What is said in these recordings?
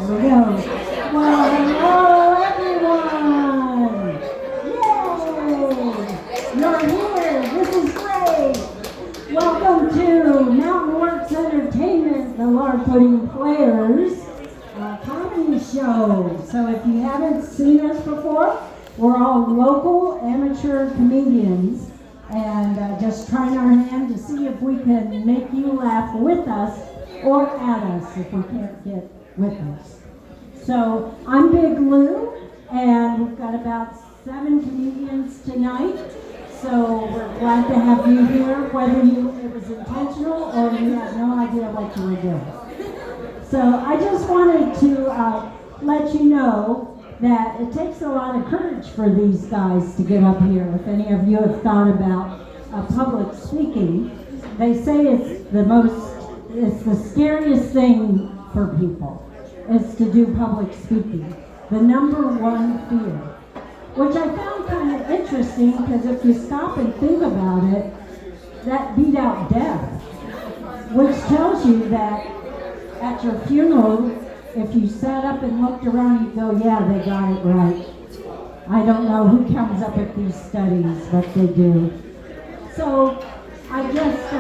There we go. Well, hello everyone! Yay! You're here. This is great. Welcome to Mountain Works Entertainment, the Lard Pudding Players comedy show. So if you haven't seen us before, we're all local amateur comedians and just trying our hand to see if we can make you laugh with us or at us if we can't get with us. So I'm Big Lou, and we've got about 7 comedians tonight. So we're glad to have you here, whether it was intentional or you had no idea what you were doing. So I just wanted to let you know that it takes a lot of courage for these guys to get up here. If any of you have thought about public speaking, they say it's the scariest thing for people is to do public speaking. The number one fear, which I found kind of interesting because if you stop and think about it, that beat out death, which tells you that at your funeral, if you sat up and looked around, you'd go, yeah, they got it right. I don't know who comes up with these studies, but they do. So I just,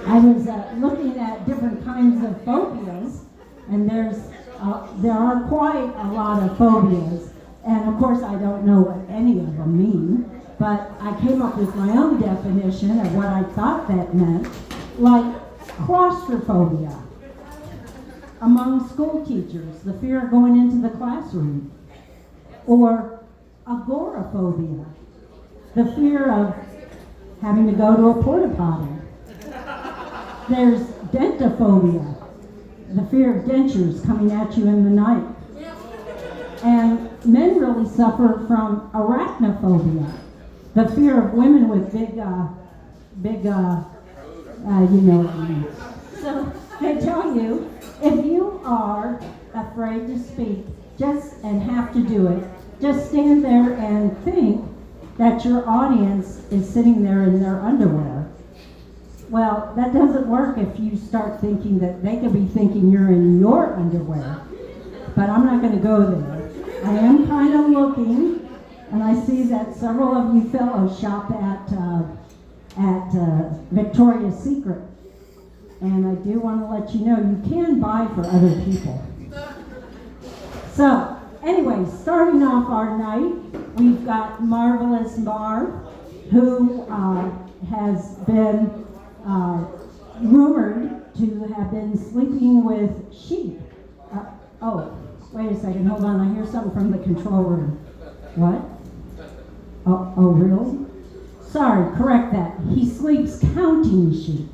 I was looking at different kinds of phobias, and there are quite a lot of phobias. And of course, I don't know what any of them mean, but I came up with my own definition of what I thought that meant, like claustrophobia. Among school teachers, the fear of going into the classroom. Or agoraphobia, the fear of having to go to a porta potty. There's dentophobia, the fear of dentures coming at you in the night. And men really suffer from arachnophobia, the fear of women with big, you know what I mean. So they tell you, if you are afraid to speak and have to do it, just stand there and think that your audience is sitting there in their underwear. Well, that doesn't work if you start thinking that they could be thinking you're in your underwear. But I'm not going to go there. I am kind of looking, and I see that several of you fellows shop at Victoria's Secret. And I do want to let you know you can buy for other people. So, anyway, starting off our night, we've got Marvelous Marv, who has been rumored to have been sleeping with sheep. Oh, wait a second, hold on, I hear something from the control room. What? Oh, really? Sorry, correct that. He sleeps counting sheep.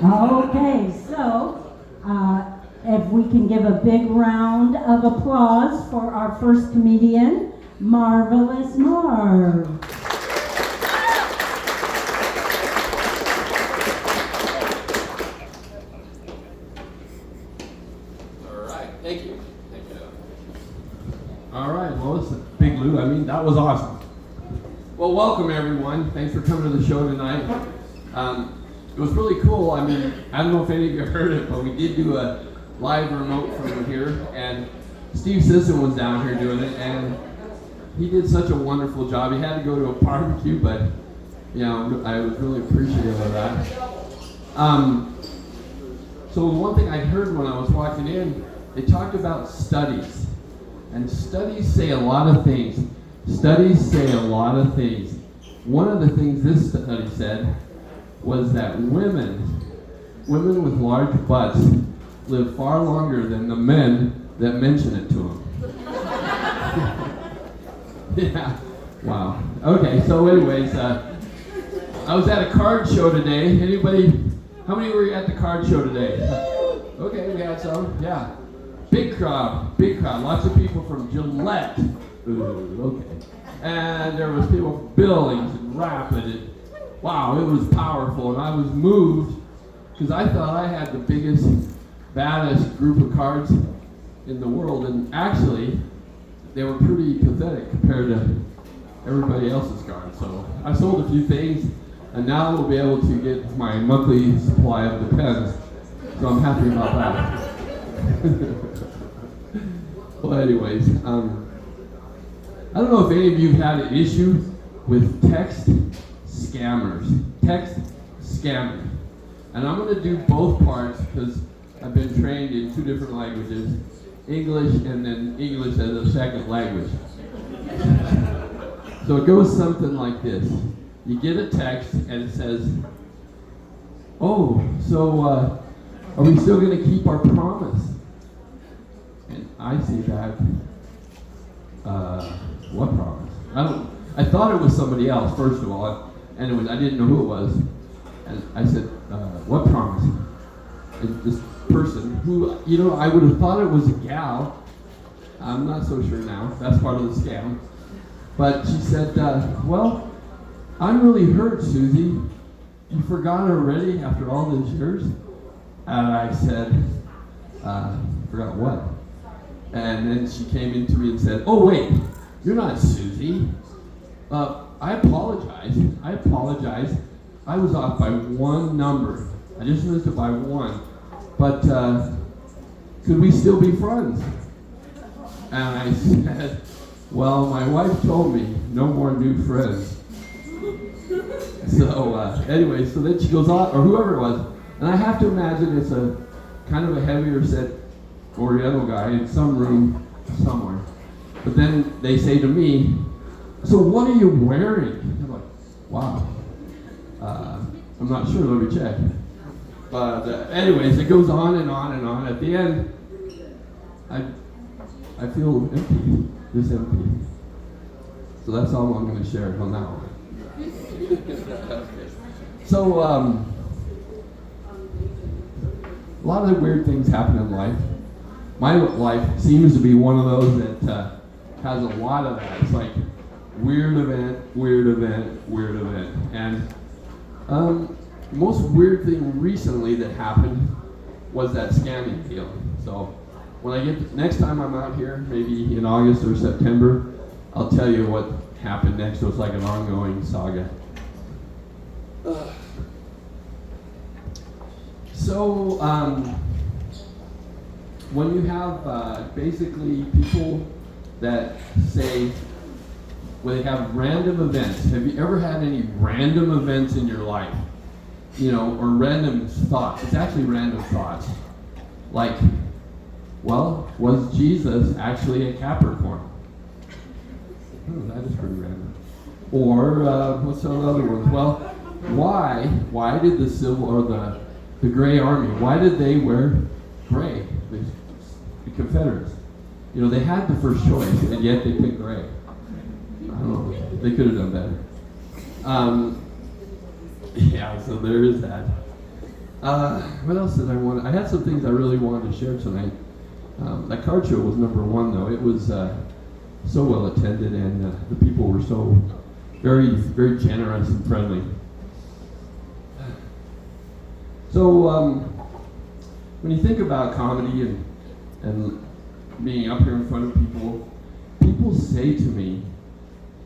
Okay, so if we can give a big round of applause for our first comedian, Marvelous Marv. All right, thank you. All right, well, it's Big Lou. I mean, that was awesome. Well, welcome everyone. Thanks for coming to the show tonight. It was really cool. I mean, I don't know if any of you heard it, but we did do a live remote from here, and Steve Sisson was down here doing it, and he did such a wonderful job. He had to go to a barbecue, but you know, I was really appreciative of that. So the one thing I heard when I was walking in, they talked about studies, and studies say a lot of things. Studies say a lot of things. One of the things this study said was that women with large butts live far longer than the men that mention it to them. Yeah, wow. Okay, so anyways, I was at a card show today. How many were at the card show today? Okay, we had some, yeah. Big crowd, lots of people from Gillette. Ooh, okay. And there was people from Billings and Rapid, and wow, it was powerful, and I was moved because I thought I had the biggest, baddest group of cards in the world, and actually, they were pretty pathetic compared to everybody else's cards. So I sold a few things, and now we'll be able to get my monthly supply of the pens. So I'm happy about that. So anyways, I don't know if any of you have had an issue with text scammers. Text scammers. And I'm going to do both parts because I've been trained in 2 different languages, English and then English as a second language. So it goes something like this. You get a text and it says, oh, so are we still going to keep our promise? And I see that, what promise? I thought it was somebody else, first of all, and I didn't know who it was. And I said, what promise? And this person, who, I would have thought it was a gal. I'm not so sure now. That's part of the scam. But she said, well, I'm really hurt, Susie. You forgot already after all these years? And I said, forgot what? And then she came into me and said, oh, wait, you're not Susie. I apologize. I was off by 1 number. I just missed it by 1. But could we still be friends? And I said, well, my wife told me no more new friends. So anyway, so then she goes on, or whoever it was, and I have to imagine it's a kind of a heavier set Oriental guy in some room somewhere. But then they say to me, so what are you wearing? I'm like, wow. I'm not sure, let me check. But anyways, it goes on and on and on. At the end, I feel empty, just empty. So that's all I'm going to share on that one. So, a lot of the weird things happen in life. My life seems to be one of those that has a lot of that. It's like weird event, weird event, weird event. And most weird thing recently that happened was that scamming deal. So when I next time I'm out here, maybe in August or September, I'll tell you what happened next. So it's like an ongoing saga. So when you have basically people that say, well, they have random events. Have you ever had any random events in your life? Or random thoughts. It's actually random thoughts. Like, well, was Jesus actually a Capricorn? Oh, that is pretty random. Or, what's some other ones? Well, why did the civil, or the Gray Army, why did they wear gray? The Confederates. They had the first choice, and yet they picked gray. I don't know. They could have done better. Yeah, so there is that. What else did I want? I had some things I really wanted to share tonight. That card show was number 1, though. It was so well attended, and the people were so very, very generous and friendly. So when you think about comedy and being up here in front of people say to me,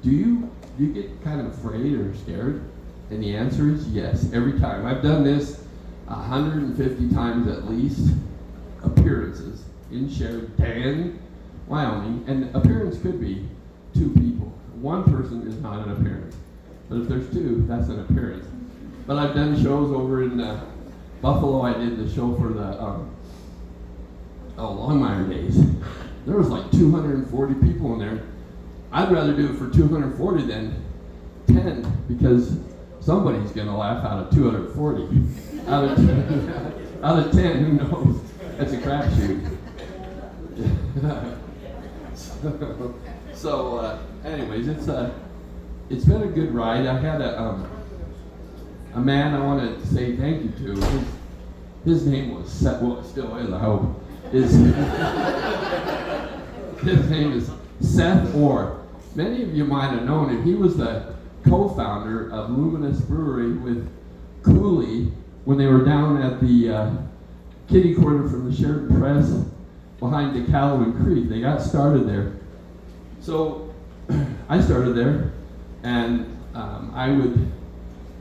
do you get kind of afraid or scared? And the answer is yes, every time. I've done this 150 times at least, appearances in Sheridan, Wyoming. And appearance could be 2 people. 1 person is not an appearance. But if there's 2, that's an appearance. But I've done shows over in Buffalo. I did the show for the Longmire days. There was like 240 people in there. I'd rather do it for 240 than 10 because somebody's going to laugh out of 240. Out of 10, who knows? It's a crapshoot. So, anyways, it's been a good ride. I had a man I want to say thank you to. His name was Seth. Well, it still is, I hope. His name is Seth Orr. Many of you might have known him. He was the co-founder of Luminous Brewery with Cooley when they were down at the kitty corner from the Sheridan Press behind DeCalvin Creek. They got started there. So I started there, and I would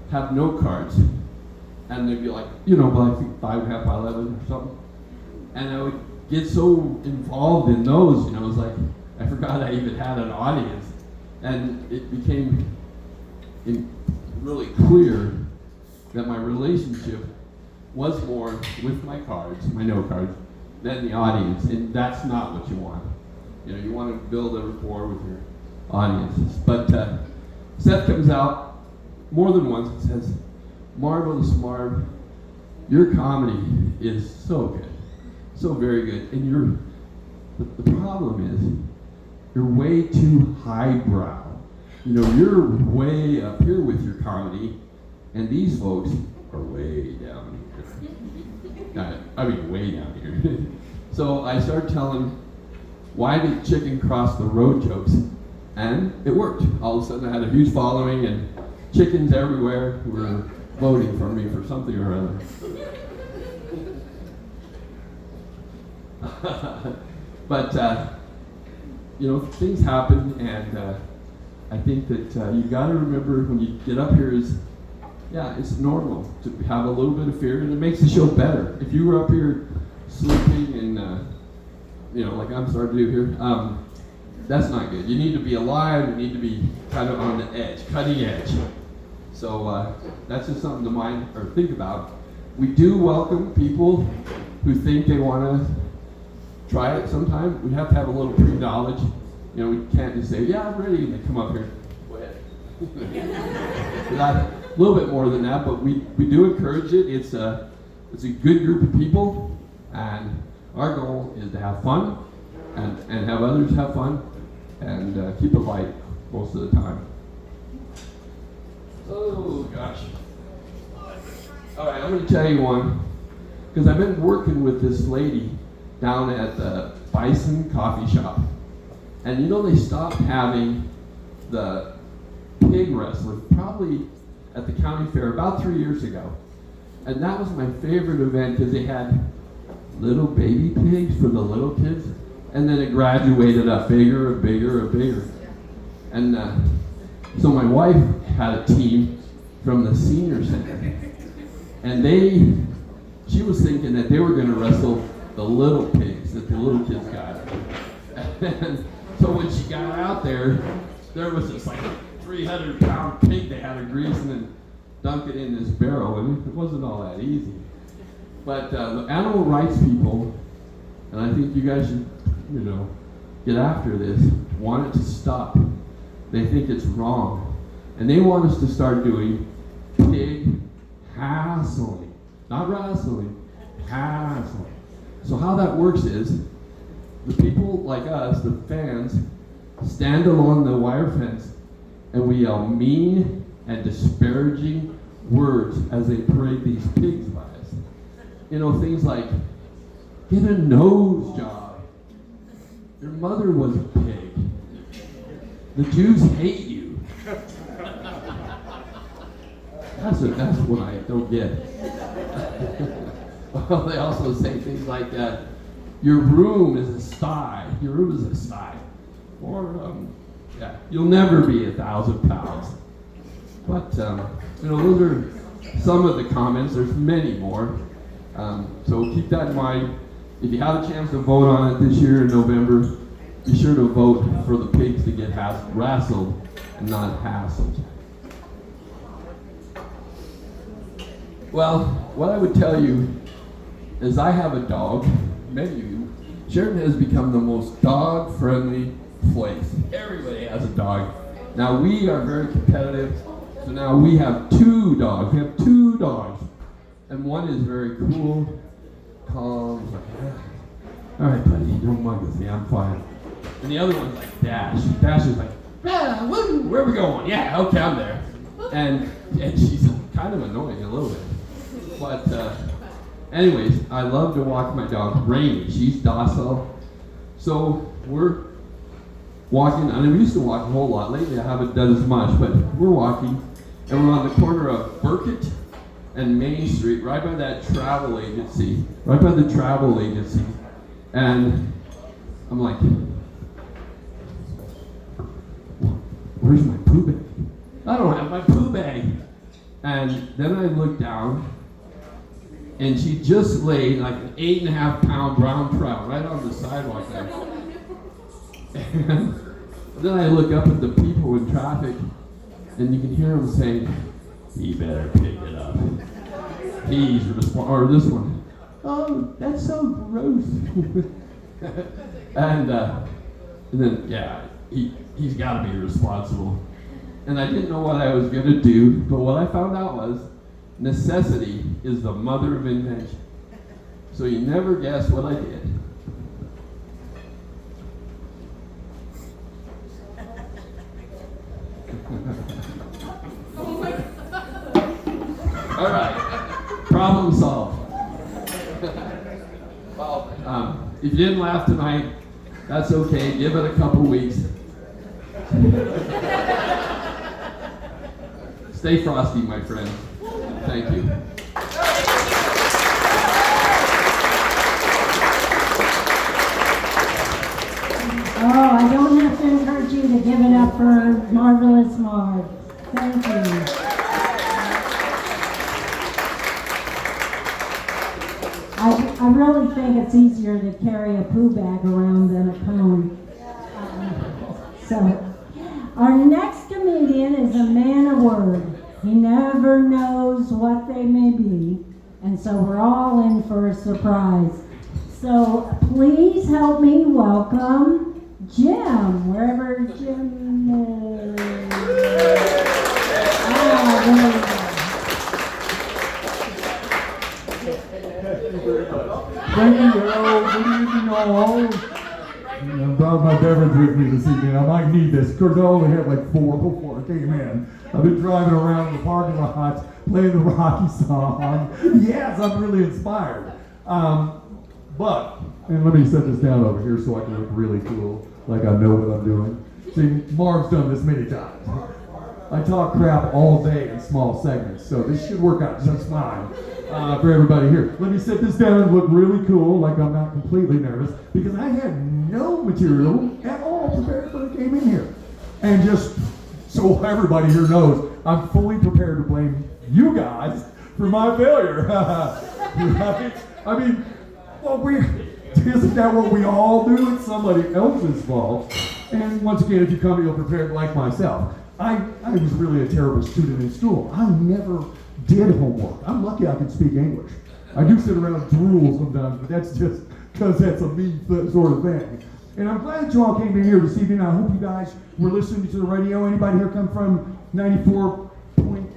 have note cards, and they'd be like, like 5.5 by 11 or something. And I would get so involved in those, you know, it's like I forgot I even had an audience. And it became really clear that my relationship was more with my cards, my note cards, than the audience. And that's not what you want. You know, you want to build a rapport with your audiences. But Seth comes out more than once and says, "Marvelous Marv, your comedy is so good, so very good. And the problem is, you're way too highbrow. You know, you're way up here with your comedy, and these folks are way down here. I mean, way down here." So I started telling why did chicken cross the road jokes, and it worked. All of a sudden I had a huge following, and chickens everywhere were voting for me for something or other. But you know, things happen, and I think that you got to remember when you get up here is, yeah, it's normal to have a little bit of fear, and it makes the show better. If you were up here sleeping and, you know, like I'm starting to do here, that's not good. You need to be alive. You need to be kind of on the edge, cutting edge. So that's just something to mind or think about. We do welcome people who think they want to try it sometime. We have to have a little pre-knowledge. You know, we can't just say, "Yeah, I'm ready," and they come up here. Go ahead. Not a little bit more than that, but we do encourage it. It's a good group of people, and our goal is to have fun and have others have fun and keep it light most of the time. Oh gosh. All right, I'm going to tell you one, because I've been working with this lady down at the Bison Coffee Shop. And you know, they stopped having the pig wrestling probably at the county fair about 3 years ago. And that was my favorite event because they had little baby pigs for the little kids. And then it graduated up bigger and bigger and bigger. And so my wife had a team from the senior center. And she was thinking that they were going to wrestle the little pigs that the little kids got. And so when she got out there was this like 300-pound pig they had to grease and then dunk it in this barrel, and it wasn't all that easy. But the animal rights people, and I think you guys should, you know, get after this, want it to stop. They think it's wrong. And they want us to start doing pig hassling. Not wrestling, hassling. So how that works is, the people like us, the fans, stand along the wire fence and we yell mean and disparaging words as they parade these pigs by us. You know, things like, "Get a nose job. Your mother was a pig. The Jews hate you." That's what I don't get. Well, they also say things like that. "Your room is a sty. Your room is a sty." Or, yeah, "You'll never be 1,000 pounds. But, you know, those are some of the comments. There's many more. So keep that in mind. If you have a chance to vote on it this year in November, be sure to vote for the pigs to get wrestled and not hassled. Well, what I would tell you is I have a dog. Many of you. Sheridan has become the most dog-friendly place. Everybody has a dog. Now we are very competitive, so now we have 2 dogs. We have 2 dogs. And one is very cool, calm, like, "All right, buddy, don't mug with me, I'm fine." And the other one's like Dash. Dash is like, "Yeah, where are we going? Yeah, okay, I'm there." And she's kind of annoying a little bit. But anyways, I love to walk my dog, Rainy. She's docile. So we're walking, and I used to walk a whole lot. Lately I haven't done as much, but we're walking, and we're on the corner of Burkett and Main Street, right by that travel agency, and I'm like, "Where's my poo bag? I don't have my poo bag." And then I look down, and she just laid like an 8.5-pound brown trout right on the sidewalk there. And then I look up at the people in traffic, and you can hear them saying, "He better pick it up. He's or this one, oh, that's so gross." and then, yeah, he's got to be responsible. And I didn't know what I was going to do, but what I found out was necessity is the mother of invention. So you never guess what I did. All right, problem solved. If you didn't laugh tonight, that's okay. Give it a couple weeks. Stay frosty, my friend. Thank you. Oh, I don't have to encourage you to give it up for Marvelous Marv. Thank you. I really think it's easier to carry a poo bag around than a cone. So, our next comedian is a man of word. He never knows what they may be, and so we're all in for a surprise. So, please help me welcome Jim, wherever Jim is. Ah, there we go. Thank you, Harold. Good evening, all. I brought my beverage with me this evening. I might need this. Of course, I only had like 4 before I came in. I've been driving around the parking lot, playing the Rocky song. Yes, I'm really inspired. And let me set this down over here so I can look really cool, like I know what I'm doing. See, Marv's done this many times. I talk crap all day in small segments, so this should work out just fine for everybody here. Let me set this down and look really cool, like I'm not completely nervous, because I had no material at all prepared when I came in here. And just so everybody here knows, I'm fully prepared to blame you guys for my failure. Right? I mean, well, isn't that what we all do? It's somebody else's fault. And once again, if you come ill prepared like myself, I was really a terrible student in school. I never did homework. I'm lucky I can speak English. I do sit around and drool sometimes, but that's just because that's a me sort of thing. And I'm glad you all came in here this evening. I hope you guys were listening to the radio. Anybody here come from 94 point?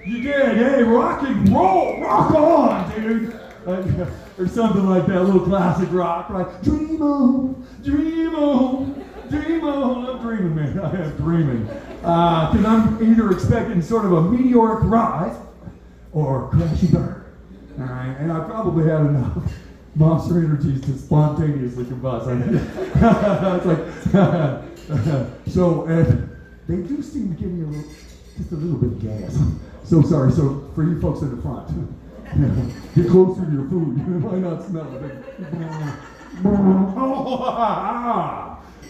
You did. Hey, rock and roll. Rock on, dude. Or something like that, a little classic rock, right? Dream on, dream on, dream on. I'm dreaming, man. I am dreaming. Because I'm either expecting sort of a meteoric rise or a crashy burn. All right, and I probably had enough monster energies to spontaneously combust. It's like, so, and they do seem to give me just a little bit of gas. So sorry. So for you folks in the front, get closer to your food. You might not smell it.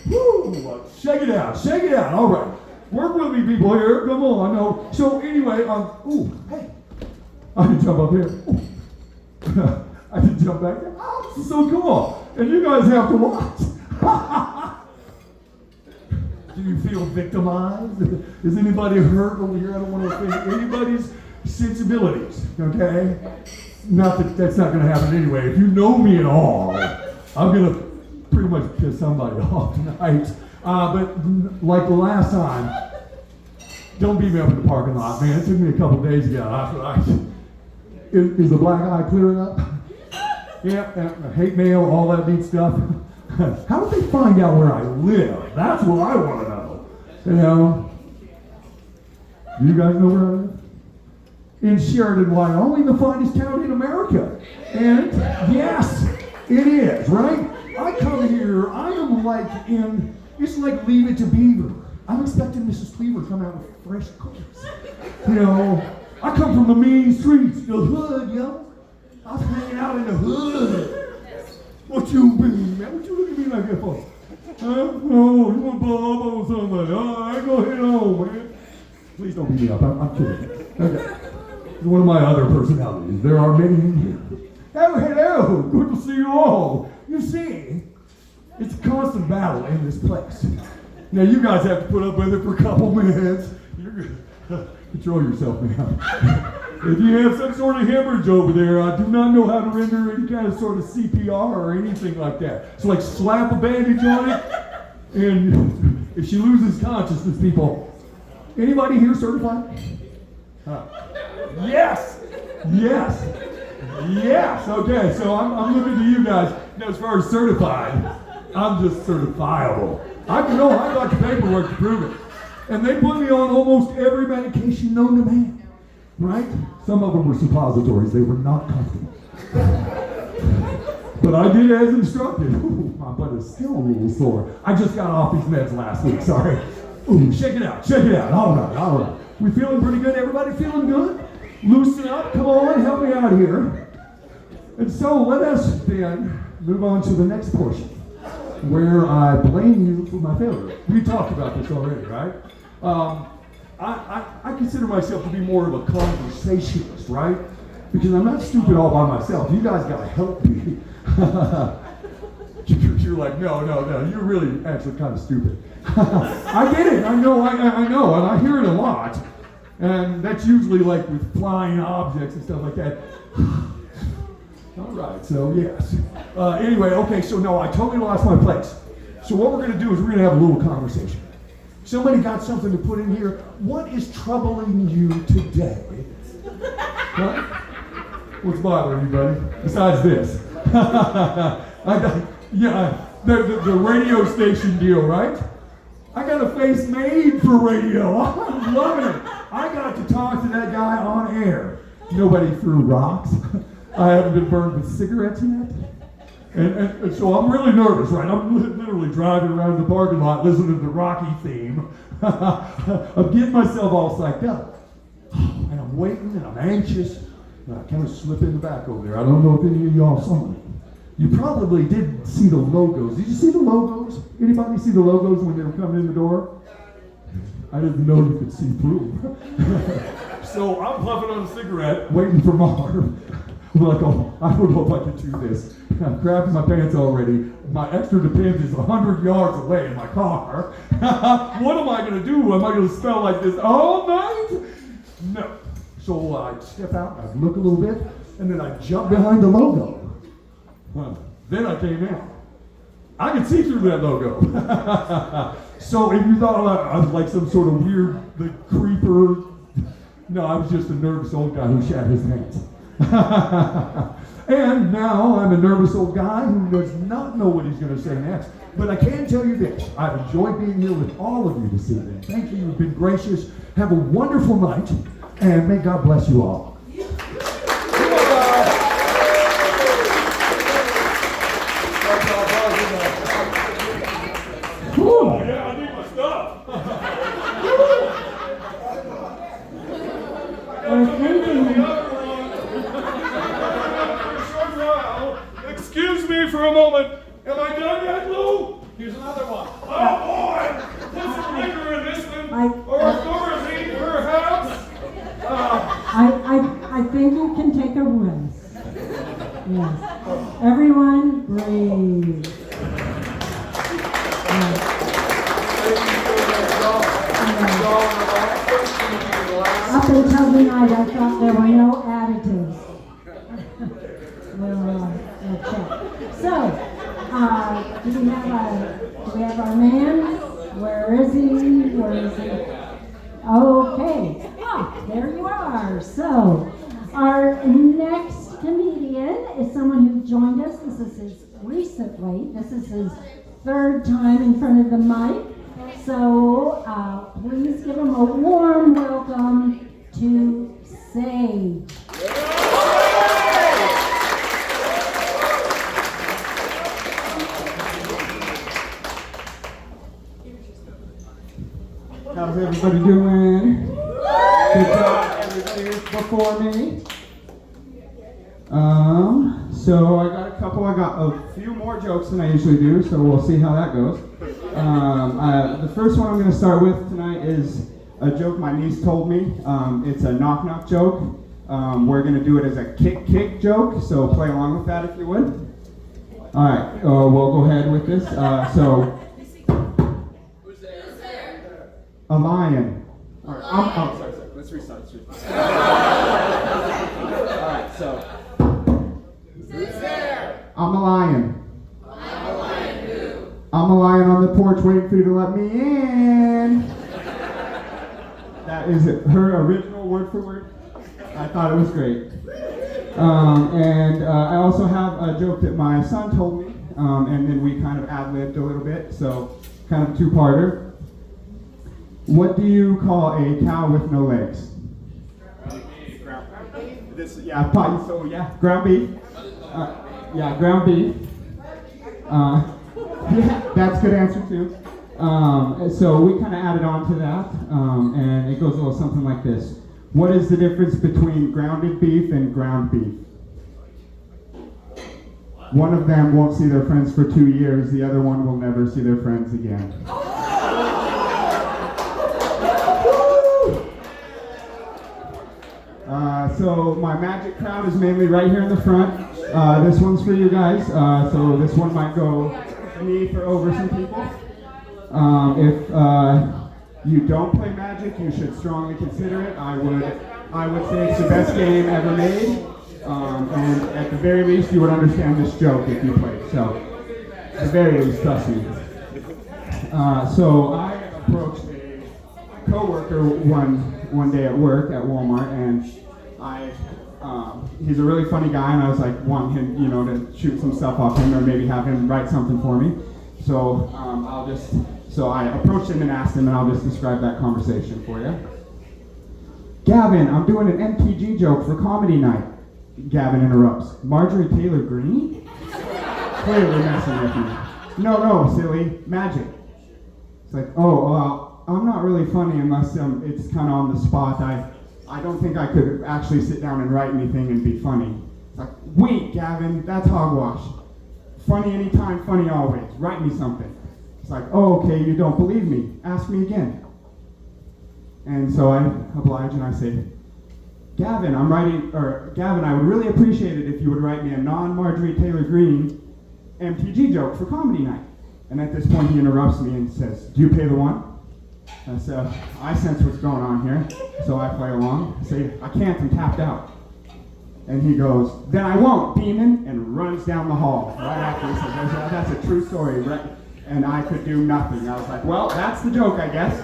Woo! Shake it out. Shake it out. All right. Work with me, people here. Come on. No. So anyway, ooh, hey. I can jump up here. I can jump back there. Oh, this is so cool. And you guys have to watch. Do you feel victimized? Is anybody hurt over here? I don't want to offend anybody's sensibilities, okay? Not that that's not going to happen anyway. If you know me at all, I'm going to pretty much piss somebody off tonight. But like the last time, don't beat me up in the parking lot, man. It took me a couple days to get out. Is the black eye clearing up? Yeah, hate mail, all that neat stuff. How did they find out where I live? That's what I want to know. You know? Do you guys know where I live? In Sheridan, Wyoming, the finest town in America. And yes, it is, right? I come here, I am like it's like Leave It to Beaver. I'm expecting Mrs. Cleaver to come out with fresh cookies. You know, I come from the mean streets, the hood, yo. I was hanging out in the hood. What you mean, man? What you look at me like that for? Huh? Oh, you want to blow up on somebody? All right, go ahead on, man. Please don't beat me up. I'm kidding. Okay. It's one of my other personalities. There are many in here. Oh, hello. Good to see you all. You see, it's a constant battle in this place. Now, you guys have to put up with it for a couple minutes. You're good. Control yourself, man. If you have some sort of hemorrhage over there, I do not know how to render any kind of sort of CPR or anything like that. So, like, slap a bandage on it, and if she loses consciousness, people, anybody here certified? Yes! Yes! Yes! Okay, so I'm looking to you guys. Now, as far as certified, I'm just certifiable. I got the paperwork to prove it. And they put me on almost every medication known to man. Right? Some of them were suppositories. They were not comfortable. But I did as instructed. Ooh, my butt is still a little sore. I just got off these meds last week, sorry. Ooh, shake it out, shake it out. All right. We feeling pretty good? Everybody feeling good? Loosen up, come on, help me out here. And so let us then move on to the next portion, where I blame you for my failure. We talked about this already, right? I consider myself to be more of a conversationalist, right? Because I'm not stupid all by myself. You guys gotta help me. You're like, no, you're really actually kind of stupid. I get it, I know, and I hear it a lot. And that's usually like with flying objects and stuff like that. All right, so yes. Anyway, okay, so no, I totally lost my place. So what we're gonna do is we're gonna have a little conversation. Somebody got something to put in here. What is troubling you today? What? What's bothering you, buddy? Besides this. The radio station deal, right? I got a face made for radio. I'm loving it. I got to talk to that guy on air. Nobody threw rocks. I haven't been burned with cigarettes yet. And so I'm really nervous, right? I'm literally driving around the parking lot listening to the Rocky theme. I'm getting myself all psyched up. And I'm waiting and I'm anxious. And I kind of slip in the back over there. I don't know if any of y'all saw me. You probably did see the logos. Did you see the logos? Anybody see the logos when they were coming in the door? I didn't know you could see through them. So I'm puffing on a cigarette, waiting for Marv. I'm like, oh, I don't know if I can do this. I'm grabbing my pants already. My extra depends is 100 yards away in my car. What am I going to do? Am I going to smell like this all night? No. So I step out, I look a little bit, and then I jump behind the logo. Well, then I came in. I could see through that logo. So if you thought I was like some sort of weird creeper, no, I was just a nervous old guy who shat his pants. And now I'm a nervous old guy who does not know what he's going to say next. But I can tell you this, I've enjoyed being here with all of you this evening. Thank you, you've been gracious. Have a wonderful night, and may God bless you all. Oh, yeah, I need my stuff. Excuse me for a moment. Am I done yet, Lou? Here's another one. Oh, boy. Put some liquor in this one. Or Thorazine, perhaps. I think you can take a rest. Yes. Everyone, breathe. Up until tonight, I thought there were no additives. We'll check. So, do we have our man? Where is he? Okay. There you are. So, our next comedian is someone who joined us. This is his third time in front of the mic. So, please give him a warm welcome to Sage. How's everybody doing? Good job, everybody before me. So I got a few more jokes than I usually do, so we'll see how that goes. The first one I'm going to start with tonight is a joke my niece told me. It's a knock-knock joke. We're going to do it as a kick joke, so play along with that if you would. All right, we'll go ahead with this. Who's there? A lion. All right, sorry. Let's restart. All right, so. Who's there? I'm a lion. I'm a lion who? I'm a lion on the porch waiting for you to let me in. That is her original word for word. I thought it was great. I also have a joke that my son told me, and then we kind of ad-libbed a little bit, so kind of a two-parter. What do you call a cow with no legs? Ground beef. Ground beef. That's a good answer too. So we kind of added on to that, and it goes a little something like this. What is the difference between grounded beef and ground beef? One of them won't see their friends for 2 years, the other one will never see their friends again. So my magic crowd is mainly right here in the front. This one's for you guys, so this one might go me for over some people. If you don't play Magic, you should strongly consider it. I would say it's the best game ever made, and at the very least, you would understand this joke if you played. So, at the very least, trust me. So I approached a coworker one day at work at Walmart, and he's a really funny guy, and I was like wanting him, to shoot some stuff off him, or maybe have him write something for me. So So I approached him and asked him, and I'll just describe that conversation for you. Gavin, I'm doing an MTG joke for comedy night. Gavin interrupts. Marjorie Taylor Greene? Clearly messing with me. No, silly. Magic. It's like, I'm not really funny unless it's kind of on the spot. I don't think I could actually sit down and write anything and be funny. It's like, wait, Gavin, that's hogwash. Funny anytime, funny always. Write me something. It's like, okay, you don't believe me. Ask me again. And so I oblige and I say, Gavin, I would really appreciate it if you would write me a non-Marjorie Taylor Greene MTG joke for comedy night. And at this point he interrupts me and says, do you pay the one? And so I sense what's going on here, so I play along. I say, I can't, I'm tapped out. And he goes, then I won't, demon, and runs down the hall. Right after he says, that's a true story, right? And I could do nothing. I was like, well, that's the joke, I guess.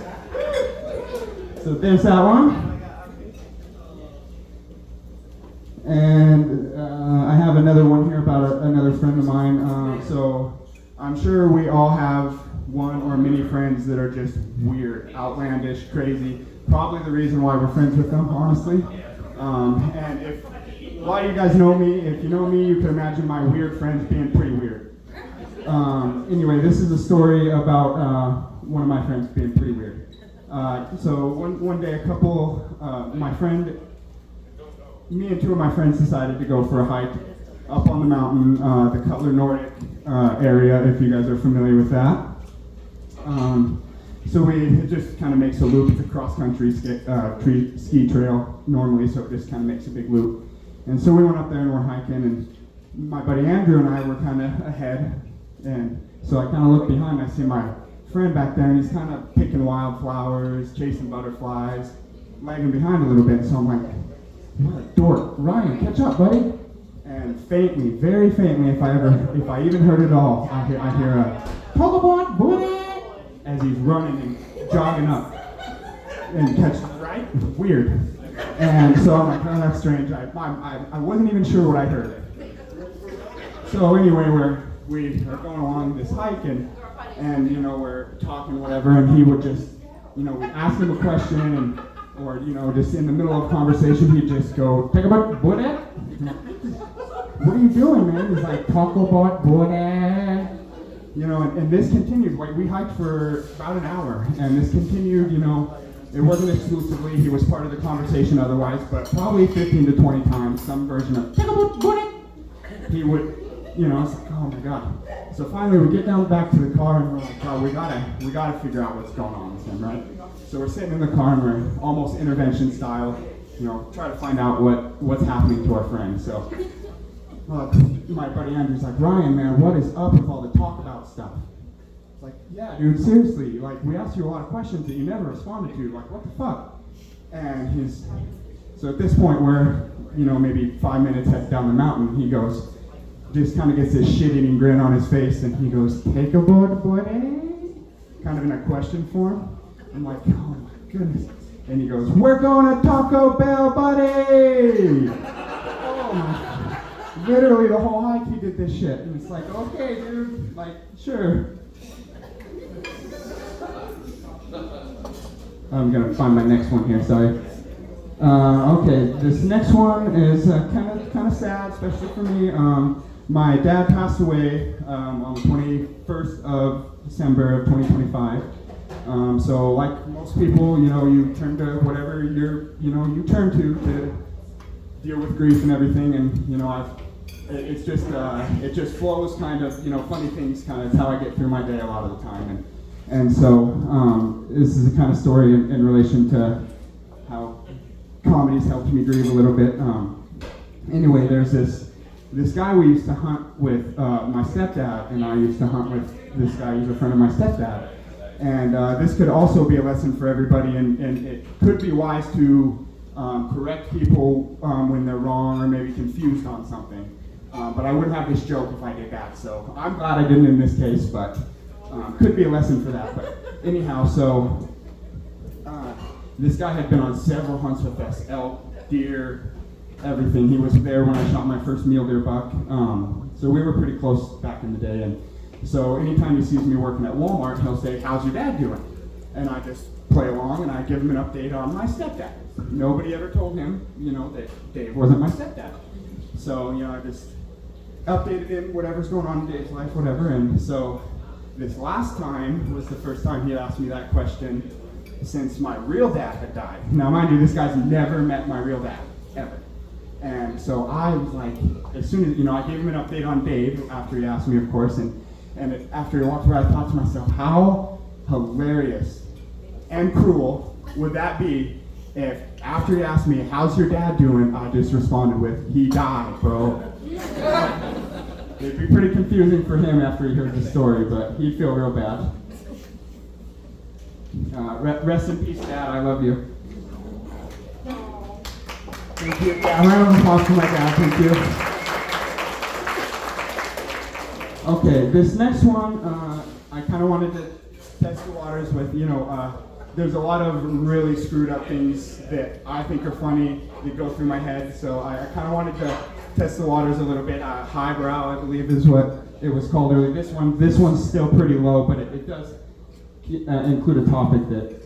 So there's that one. And I have another one here about another friend of mine. So I'm sure we all have one or many friends that are just weird, outlandish, crazy. Probably the reason why we're friends with them, honestly. And if a lot of you guys know me, if you know me, you can imagine my weird friends being pretty weird. Anyway, this is a story about one of my friends being pretty weird. So one day, me and two of my friends decided to go for a hike up on the mountain, the Cutler Nordic area, if you guys are familiar with that. So it just kind of makes a loop. It's a cross-country ski trail normally, so it just kind of makes a big loop. And so we went up there and we're hiking, and my buddy Andrew and I were kind of ahead. And so I kind of look behind, I see my friend back there, and he's kind of picking wildflowers, chasing butterflies, lagging behind a little bit. So I'm like, what a dork. Ryan, catch up, buddy. And faintly, very faintly, if I even heard it all, I hear a Pokemon booty as he's running and jogging up and catches it, right? Weird. And so I'm like, oh, that's strange. I wasn't even sure what I heard. So anyway, we are going along this hike and we're talking whatever, and he would just, we'd ask him a question or just in the middle of conversation, he'd just go, take a bite, booty? What are you doing, man? He's like, talk about booty. And this continued. We hiked for about an hour, and this continued, it wasn't exclusively, he was part of the conversation otherwise, but probably 15 to 20 times, some version of, take a booty. He would, it's like, oh my God. So finally we get down back to the car and we're like, oh, we gotta figure out what's going on with him, right? So we're sitting in the car and we're almost intervention style, try to find out what's happening to our friend. So my buddy Andrew's like, Ryan, man, what is up with all the talk about stuff? It's like, yeah, dude, seriously, like, we asked you a lot of questions that you never responded to. Like, what the fuck? And so at this point, we're, maybe 5 minutes head down the mountain, he goes, just kind of gets this shit-eating grin on his face, and he goes, take a board, buddy? Kind of in a question form. I'm like, oh my goodness. And he goes, we're going to Taco Bell, buddy! Oh my, literally the whole hike he did this shit. And it's like, okay, dude, like, sure. I'm gonna find my next one here, sorry. Okay, this next one is kind of sad, especially for me. My dad passed away on the 21st of December of 2025. So like most people, you turn to whatever you turn to deal with grief and everything, and it just flows kind of, funny things kind of, it's how I get through my day a lot of the time, and so this is a kind of story in relation to how comedy's helped me grieve a little bit. Anyway, there's this guy we used to hunt with, my stepdad, and I used to hunt with this guy who's a friend of my stepdad. And this could also be a lesson for everybody, and it could be wise to correct people when they're wrong or maybe confused on something. But I wouldn't have this joke if I did that, so I'm glad I didn't in this case, but could be a lesson for that. But anyhow, so this guy had been on several hunts with us, elk, deer, everything. He was there when I shot my first mule deer buck. So we were pretty close back in the day, and so anytime he sees me working at Walmart, he'll say, how's your dad doing? And I just play along and I give him an update on my stepdad. Nobody ever told him, that Dave wasn't my stepdad. So, I just updated him, whatever's going on in Dave's life, whatever. And so this last time was the first time he asked me that question since my real dad had died. Now, mind you, this guy's never met my real dad, ever. And so I was like, as soon as, I gave him an update on Dave after he asked me, of course, and after he walked away, I thought to myself, how hilarious and cruel would that be if after he asked me, how's your dad doing, I just responded with, he died, bro. It'd be pretty confusing for him after he heard the story, but he'd feel real bad. Rest in peace, Dad, I love you. Thank you. Yeah, a round of applause for my dad, thank you. Okay, this next one, I kind of wanted to test the waters with, there's a lot of really screwed up things that I think are funny that go through my head, so I kind of wanted to test the waters a little bit. Highbrow, I believe, is what it was called earlier. This one's still pretty low, but it does include a topic that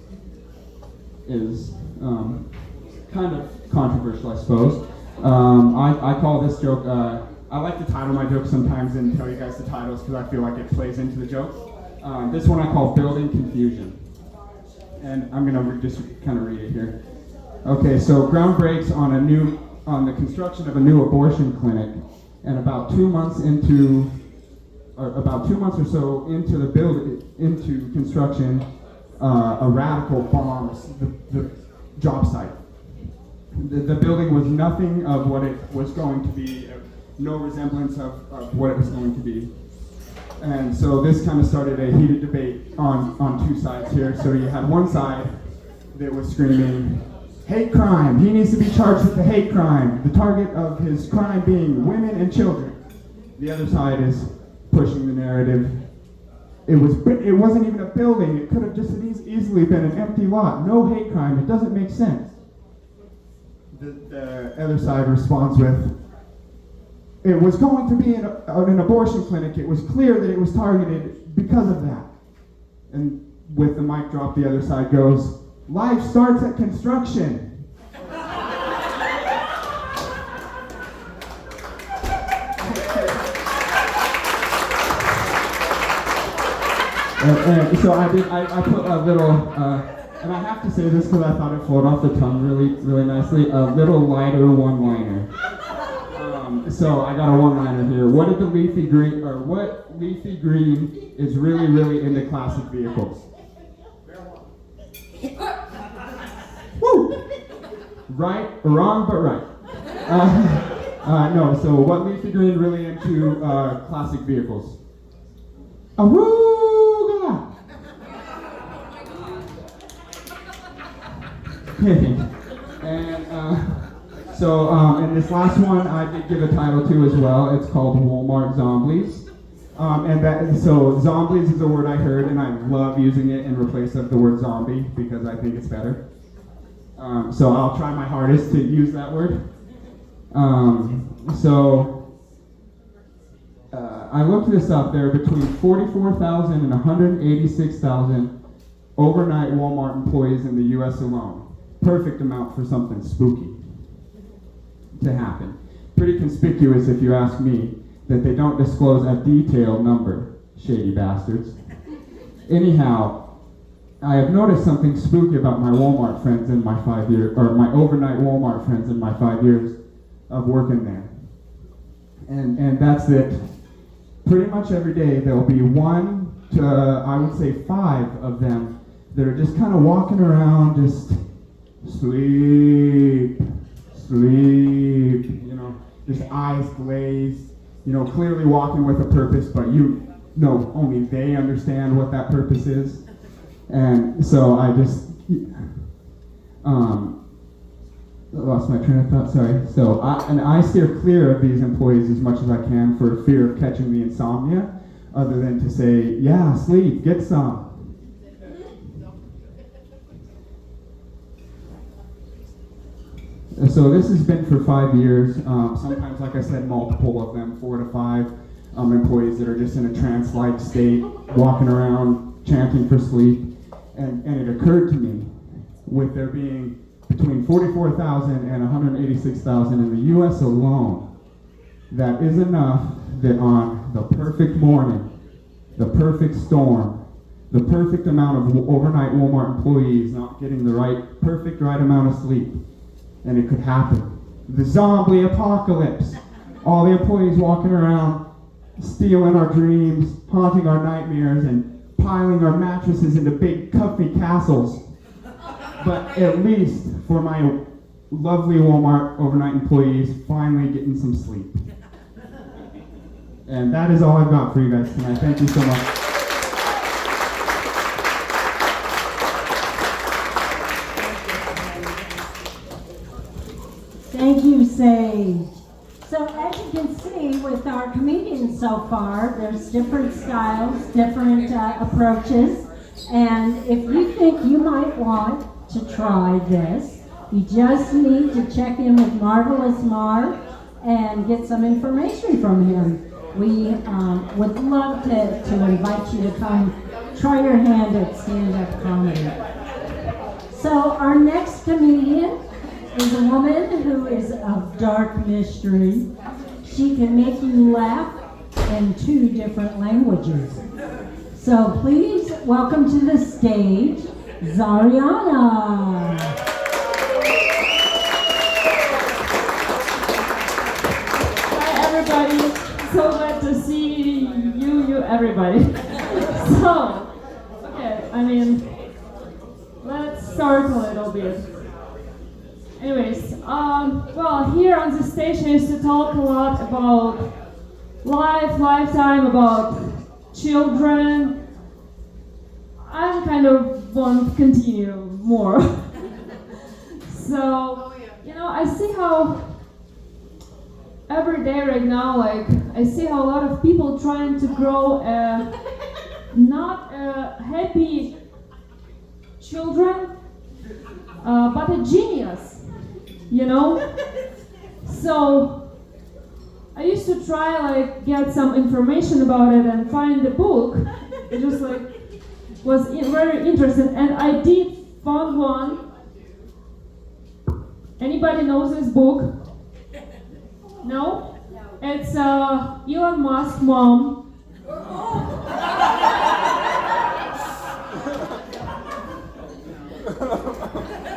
is kind of controversial, I suppose. I call this joke, I like to title my jokes sometimes and tell you guys the titles because I feel like it plays into the joke. This one I call Building Confusion. And I'm going to just kind of read it here. Okay, so ground breaks on the construction of a new abortion clinic, and about 2 months or so into construction, a radical bombs the job site. The building was nothing of what it was going to be, no resemblance of what it was going to be. And so this kind of started a heated debate on two sides here. So you had one side that was screaming, hate crime, he needs to be charged with the hate crime, the target of his crime being women and children. The other side is pushing the narrative. It wasn't even a building, it could have just easily been an empty lot, no hate crime, it doesn't make sense. The other side responds with, it was going to be an abortion clinic. It was clear that it was targeted because of that. And with the mic drop, the other side goes, life starts at construction. And so I put a little, and I have to say this because I thought it flowed off the tongue really, really nicely, a little lighter one-liner. So I got a one-liner here. What leafy green is really, really into classic vehicles? Woo! Right, wrong, but right. No, so what leafy green really into classic vehicles? Arugula! And in this last one, I did give a title to as well. It's called Walmart Zomblies. So zomblies is a word I heard, and I love using it in replace of the word zombie because I think it's better. So I'll try my hardest to use that word. I looked this up. There are between 44,000 and 186,000 overnight Walmart employees in the U.S. alone. Perfect amount for something spooky to happen. Pretty conspicuous, if you ask me, that they don't disclose a detailed number, shady bastards. Anyhow, I have noticed something spooky about my Walmart friends in my 5 years, or my overnight Walmart friends in my 5 years of working there. And that's that pretty much every day there'll be 1 to, I would say 5 of them that are just kind of walking around, just sleep, just eyes glazed, clearly walking with a purpose, but only they understand what that purpose is. And so I just lost my train of thought, sorry. So I steer clear of these employees as much as I can for fear of catching the insomnia, other than to say, yeah, sleep, get some. So this has been for 5 years. Sometimes, like I said, multiple of them, 4 to 5 employees that are just in a trance-like state, walking around, chanting for sleep. And it occurred to me, with there being between 44,000 and 186,000 in the U.S. alone, that is enough that on the perfect morning, the perfect storm, the perfect amount of overnight Walmart employees not getting the perfect right amount of sleep, and it could happen. The zombie apocalypse. All the employees walking around, stealing our dreams, haunting our nightmares, and piling our mattresses into big comfy castles. But at least for my lovely Walmart overnight employees, finally getting some sleep. And that is all I've got for you guys tonight. Thank you so much. Thank you, Sage. So as you can see with our comedians so far, there's different styles, different approaches. And if you think you might want to try this, you just need to check in with Marvelous Marv and get some information from him. We would love to invite you to come try your hand at stand-up comedy. So our next comedian is a woman who is of dark mystery. She can make you laugh in 2 different languages. So please welcome to the stage, Zariana. Hi everybody, so glad to see you everybody. So, okay, let's start a little bit. Anyways, well, here on the stage I used to talk a lot about lifetime, about children. I kind of want to continue more. So, I see how every day right now, I see how a lot of people trying to grow not happy children, but a genius. So I used to try get some information about it and find the book. It just was very interesting, and I did found one. Anybody knows this book? No? It's Elon Musk's mom.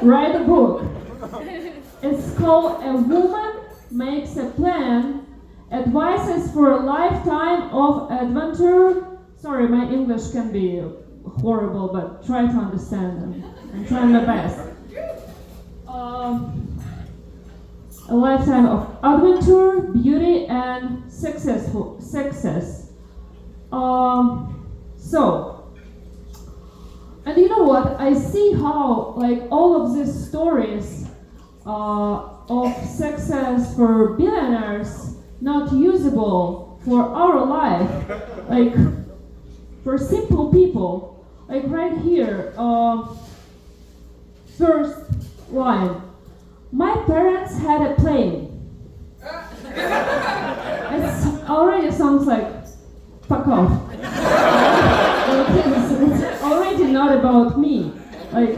Write a book. It's called A Woman Makes a Plan, Advices for a Lifetime of Adventure. Sorry, my English can be horrible, but try to understand them. I'm trying my best. a lifetime of adventure, beauty, and success. And you know what? I see how like all of these stories of success for billionaires not usable for our life, like for simple people. Like right here, first line. My parents had a plane. It already sounds like fuck off. It's already not about me. Like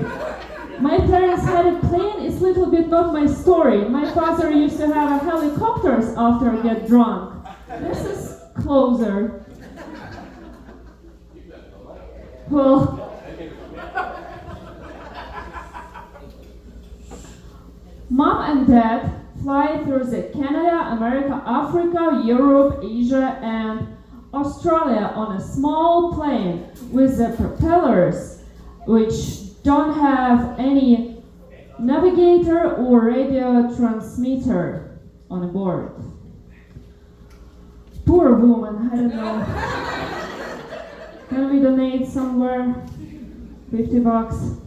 my parents had a plane is a little bit not my story. My father used to have a helicopters after I get drunk. This is closer. Well, Mom and Dad fly through the Canada, America, Africa, Europe, Asia, and Australia on a small plane with the propellers, which don't have any navigator or radio transmitter on board. Poor woman, I don't know. Can we donate somewhere? $50.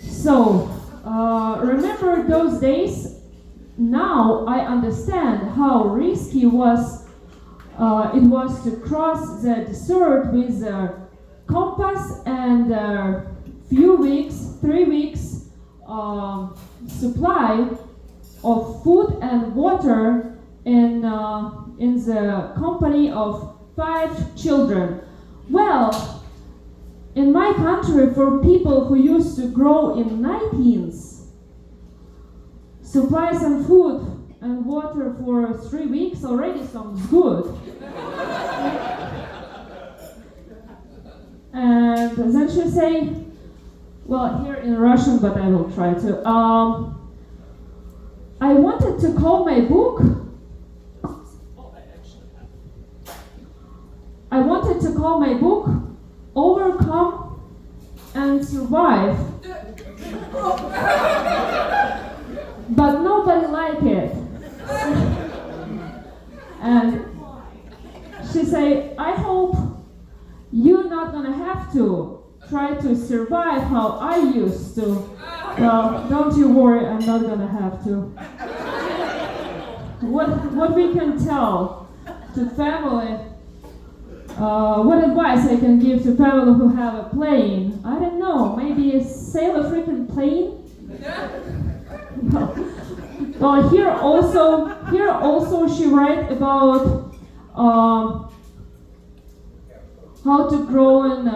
So, remember those days? Now I understand how risky it was to cross the desert with a compass and 3 weeks supply of food and water in the company of 5 children. Well, in my country, for people who used to grow in 19s, supply some food and water for 3 weeks already sounds good. And then she say, well, here in Russian, but I will try to. I wanted to call my book. I wanted to call my book Overcome and Survive. But nobody liked it. And she said, I hope you're not gonna have to try to survive how I used to. Well, don't you worry, I'm not gonna have to. What we can tell to family, what advice I can give to family who have a plane? I don't know, maybe sail a freaking plane? Well, here also she write about how to grow in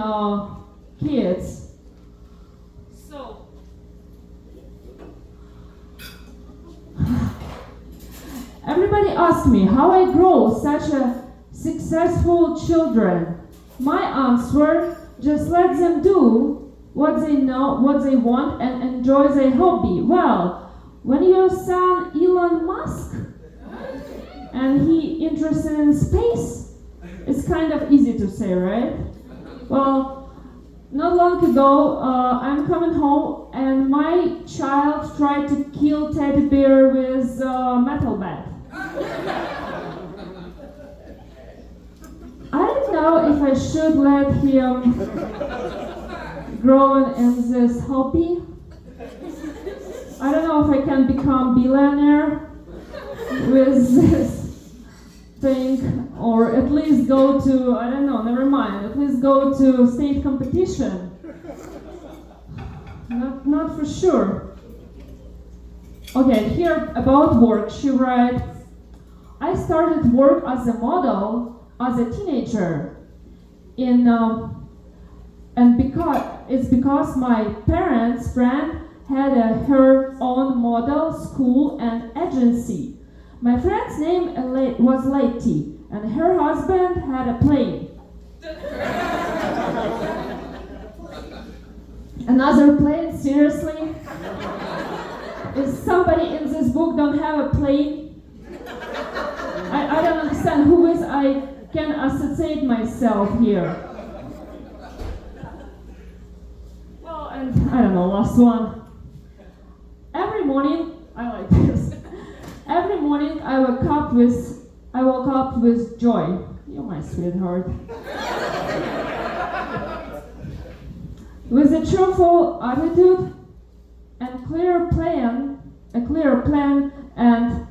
kids. So everybody asks me how I grow such a successful children. My answer: just let them do what they know, what they want, and enjoy their hobby. Well, when your son Elon Musk and he interested in space, it's kind of easy to say, right? Well, not long ago, I'm coming home and my child tried to kill teddy bear with a metal bat. I don't know if I should let him grow in this hobby. I don't know if I can become billionaire with this thing, or at least go to, I don't know, never mind, at least go to state competition. Not for sure. Okay, here about work, she writes, I started work as a model as a teenager and because my parents' friend had her own model school and agency. My friend's name was Leti, and her husband had a plane. Another plane? Seriously? Is somebody in this book don't have a plane? I don't understand who is I can associate myself here. Well, and I don't know, last one. Every morning I like this. Every morning I woke up with joy. You're my sweetheart. With a cheerful attitude and a clear plan and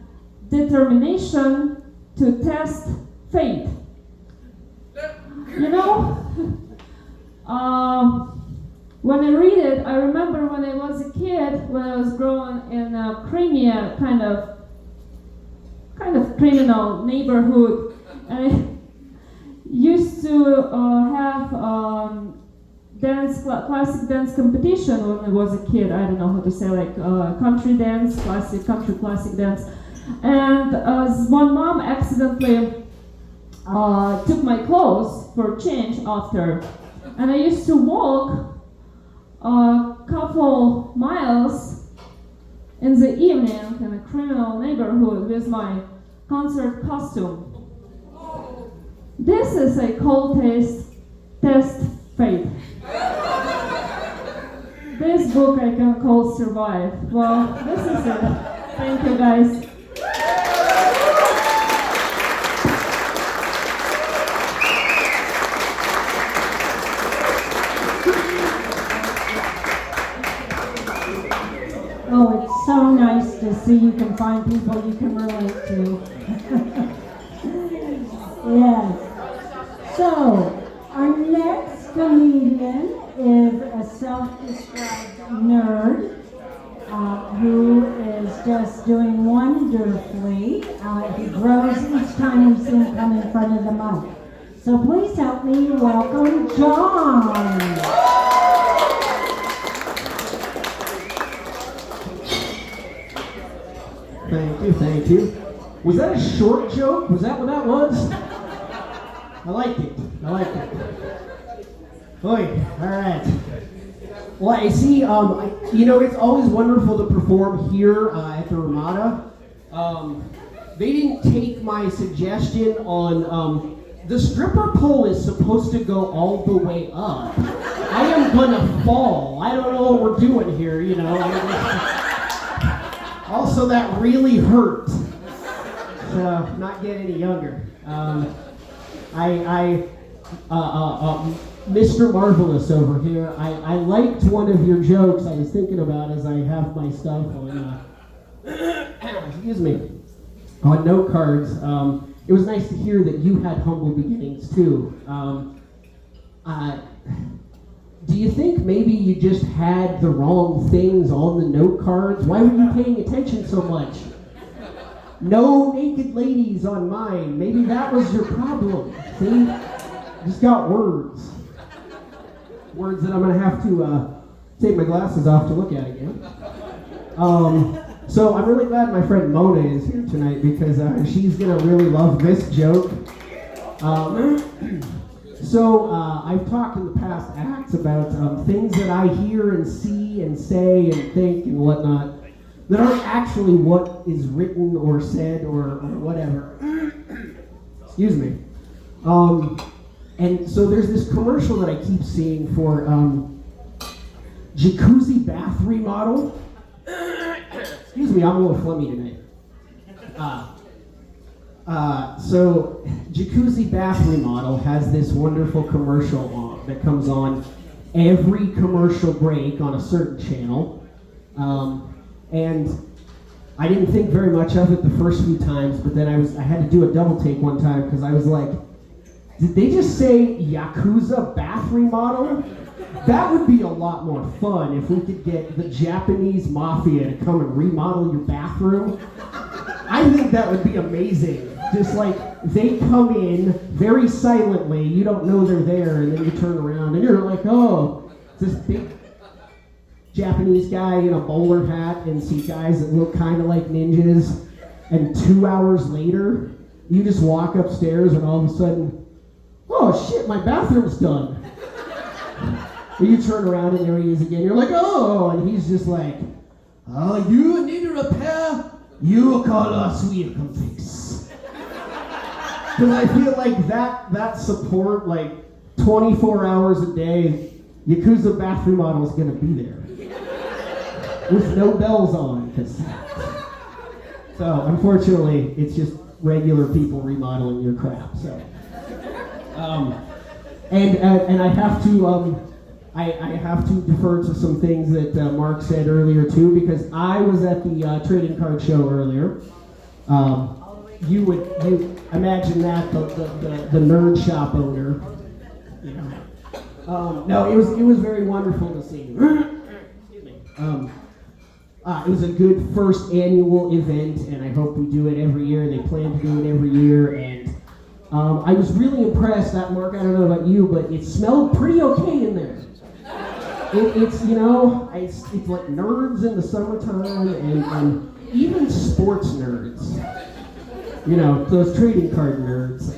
determination to test faith. You know, when I read it, I remember when I was a kid, when I was growing in a Crimea kind of criminal neighborhood, and I used to have classic dance competition when I was a kid. I don't know how to say, like country dance, classic dance. And one mom accidentally took my clothes for change after, and I used to walk a couple miles in the evening in a criminal neighborhood with my concert costume. This is a cold test faith. This book I can call Survive. Well, this is it. Thank you, guys. Oh, it's so nice to see you can find people you can relate to. Yes. So, our next comedian is a self-described nerd who is just doing wonderfully. He grows each time we see him come in front of the mic. So please help me welcome John. Thank you. Was that a short joke? Was that what that was? I liked it. Oi, all right. Well, I see, it's always wonderful to perform here at the Ramada. They didn't take my suggestion on, the stripper pole is supposed to go all the way up. I am gonna fall. I don't know what we're doing here, you know. Also, that really hurt. So, not getting any younger. Mr. Marvelous over here, I liked one of your jokes I was thinking about as I have my stuff on, excuse me, on note cards. It was nice to hear that you had humble beginnings too. Do you think maybe you just had the wrong things on the note cards? Why were you paying attention so much? No naked ladies on mine. Maybe that was your problem. See? Just got words. Words that I'm going to have to take my glasses off to look at again. So I'm really glad my friend Mona is here tonight because she's going to really love this joke. So I've talked in the past acts about things that I hear and see and say and think and whatnot that aren't actually what is written or said or whatever. Excuse me. And so there's this commercial that I keep seeing for jacuzzi bath remodel. Excuse me, I'm a little flummy tonight. So jacuzzi bath remodel has this wonderful commercial that comes on every commercial break on a certain channel. And I didn't think very much of it the first few times, but then I had to do a double take one time because I was like, did they just say Yakuza bath remodel? That would be a lot more fun if we could get the Japanese mafia to come and remodel your bathroom. I think that would be amazing. Just like they come in very silently, you don't know they're there, and then you turn around and you're like, oh, it's this big Japanese guy in a bowler hat and some guys that look kind of like ninjas. And 2 hours later, you just walk upstairs and all of a sudden, oh shit, my bathroom's done. And you turn around and there he is again. You're like, oh, and he's just like, oh, you need a repair? You call us, we come fix. Because I feel like that support, like 24 hours a day, Yakuza bathroom model is going to be there. With no bells on, because So unfortunately, it's just regular people remodeling your crap. So, and I have to I have to defer to some things that Mark said earlier too, because I was at the trading card show earlier. You imagine that the nerd shop owner, you know. No, it was very wonderful to see. Excuse me. It was a good first annual event, and I hope we do it every year. They plan to do it every year, and I was really impressed. Mark, I don't know about you, but it smelled pretty okay in there. It's you know, it's like nerds in the summertime, and even sports nerds. You know, those trading card nerds.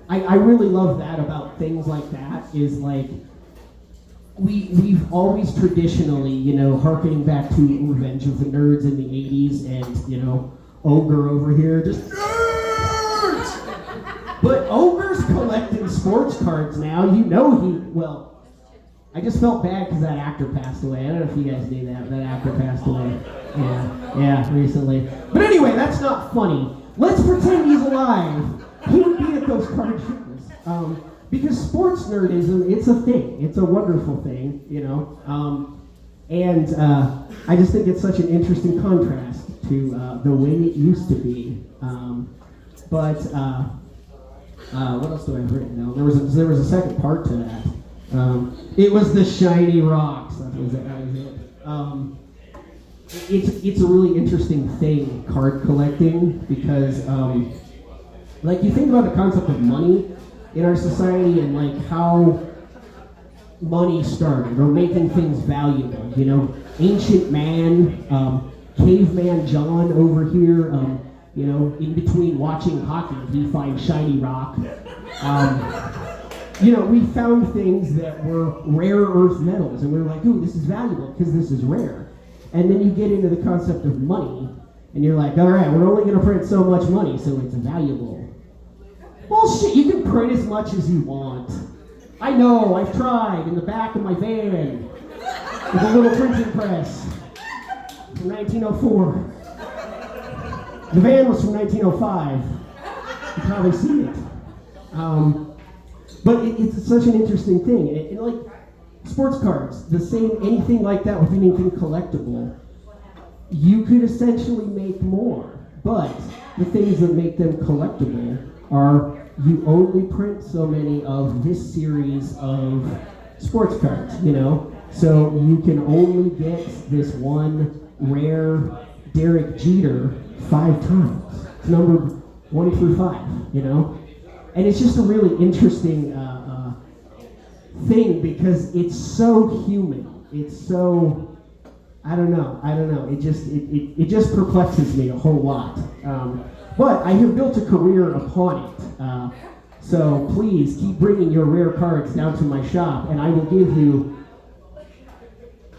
I really love that about things like that. Is like we've always traditionally, you know, harkening back to Revenge of the Nerds in the 80s, and, you know, Ogre over here, just nerds! But Ogre's collecting sports cards now. You know I just felt bad because that actor passed away. I don't know if you guys knew that. That actor passed away. Yeah, recently. But anyway, that's not funny. Let's pretend he's alive. He would be at those card shows. Because sports nerdism, it's a thing. It's a wonderful thing, you know. And I just think it's such an interesting contrast to the way it used to be. What else do I have written down? There was a second part to that. It was the shiny rocks. That was it. It's a really interesting thing, card collecting, because like you think about the concept of money in our society and like how money started or making things valuable. You know, ancient man, caveman John over here. You know, in between watching hockey, he finds shiny rock. You know, we found things that were rare earth metals, and we were like, ooh, this is valuable because this is rare. And then you get into the concept of money, and you're like, all right, we're only going to print so much money, so it's valuable. Bullshit, you can print as much as you want. I know, I've tried in the back of my van with a little printing press from 1904. The van was from 1905. You've probably seen it. But it's such an interesting thing. And like sports cards, the same, anything like that with anything collectible, you could essentially make more. But the things that make them collectible are you only print so many of this series of sports cards, you know? So you can only get this one rare Derek Jeter 5 times. It's numbered 1 through 5, you know? And it's just a really interesting thing because it's so human. It's so, I don't know. It just perplexes me a whole lot. But I have built a career upon it. So please keep bringing your rare cards down to my shop, and I will give you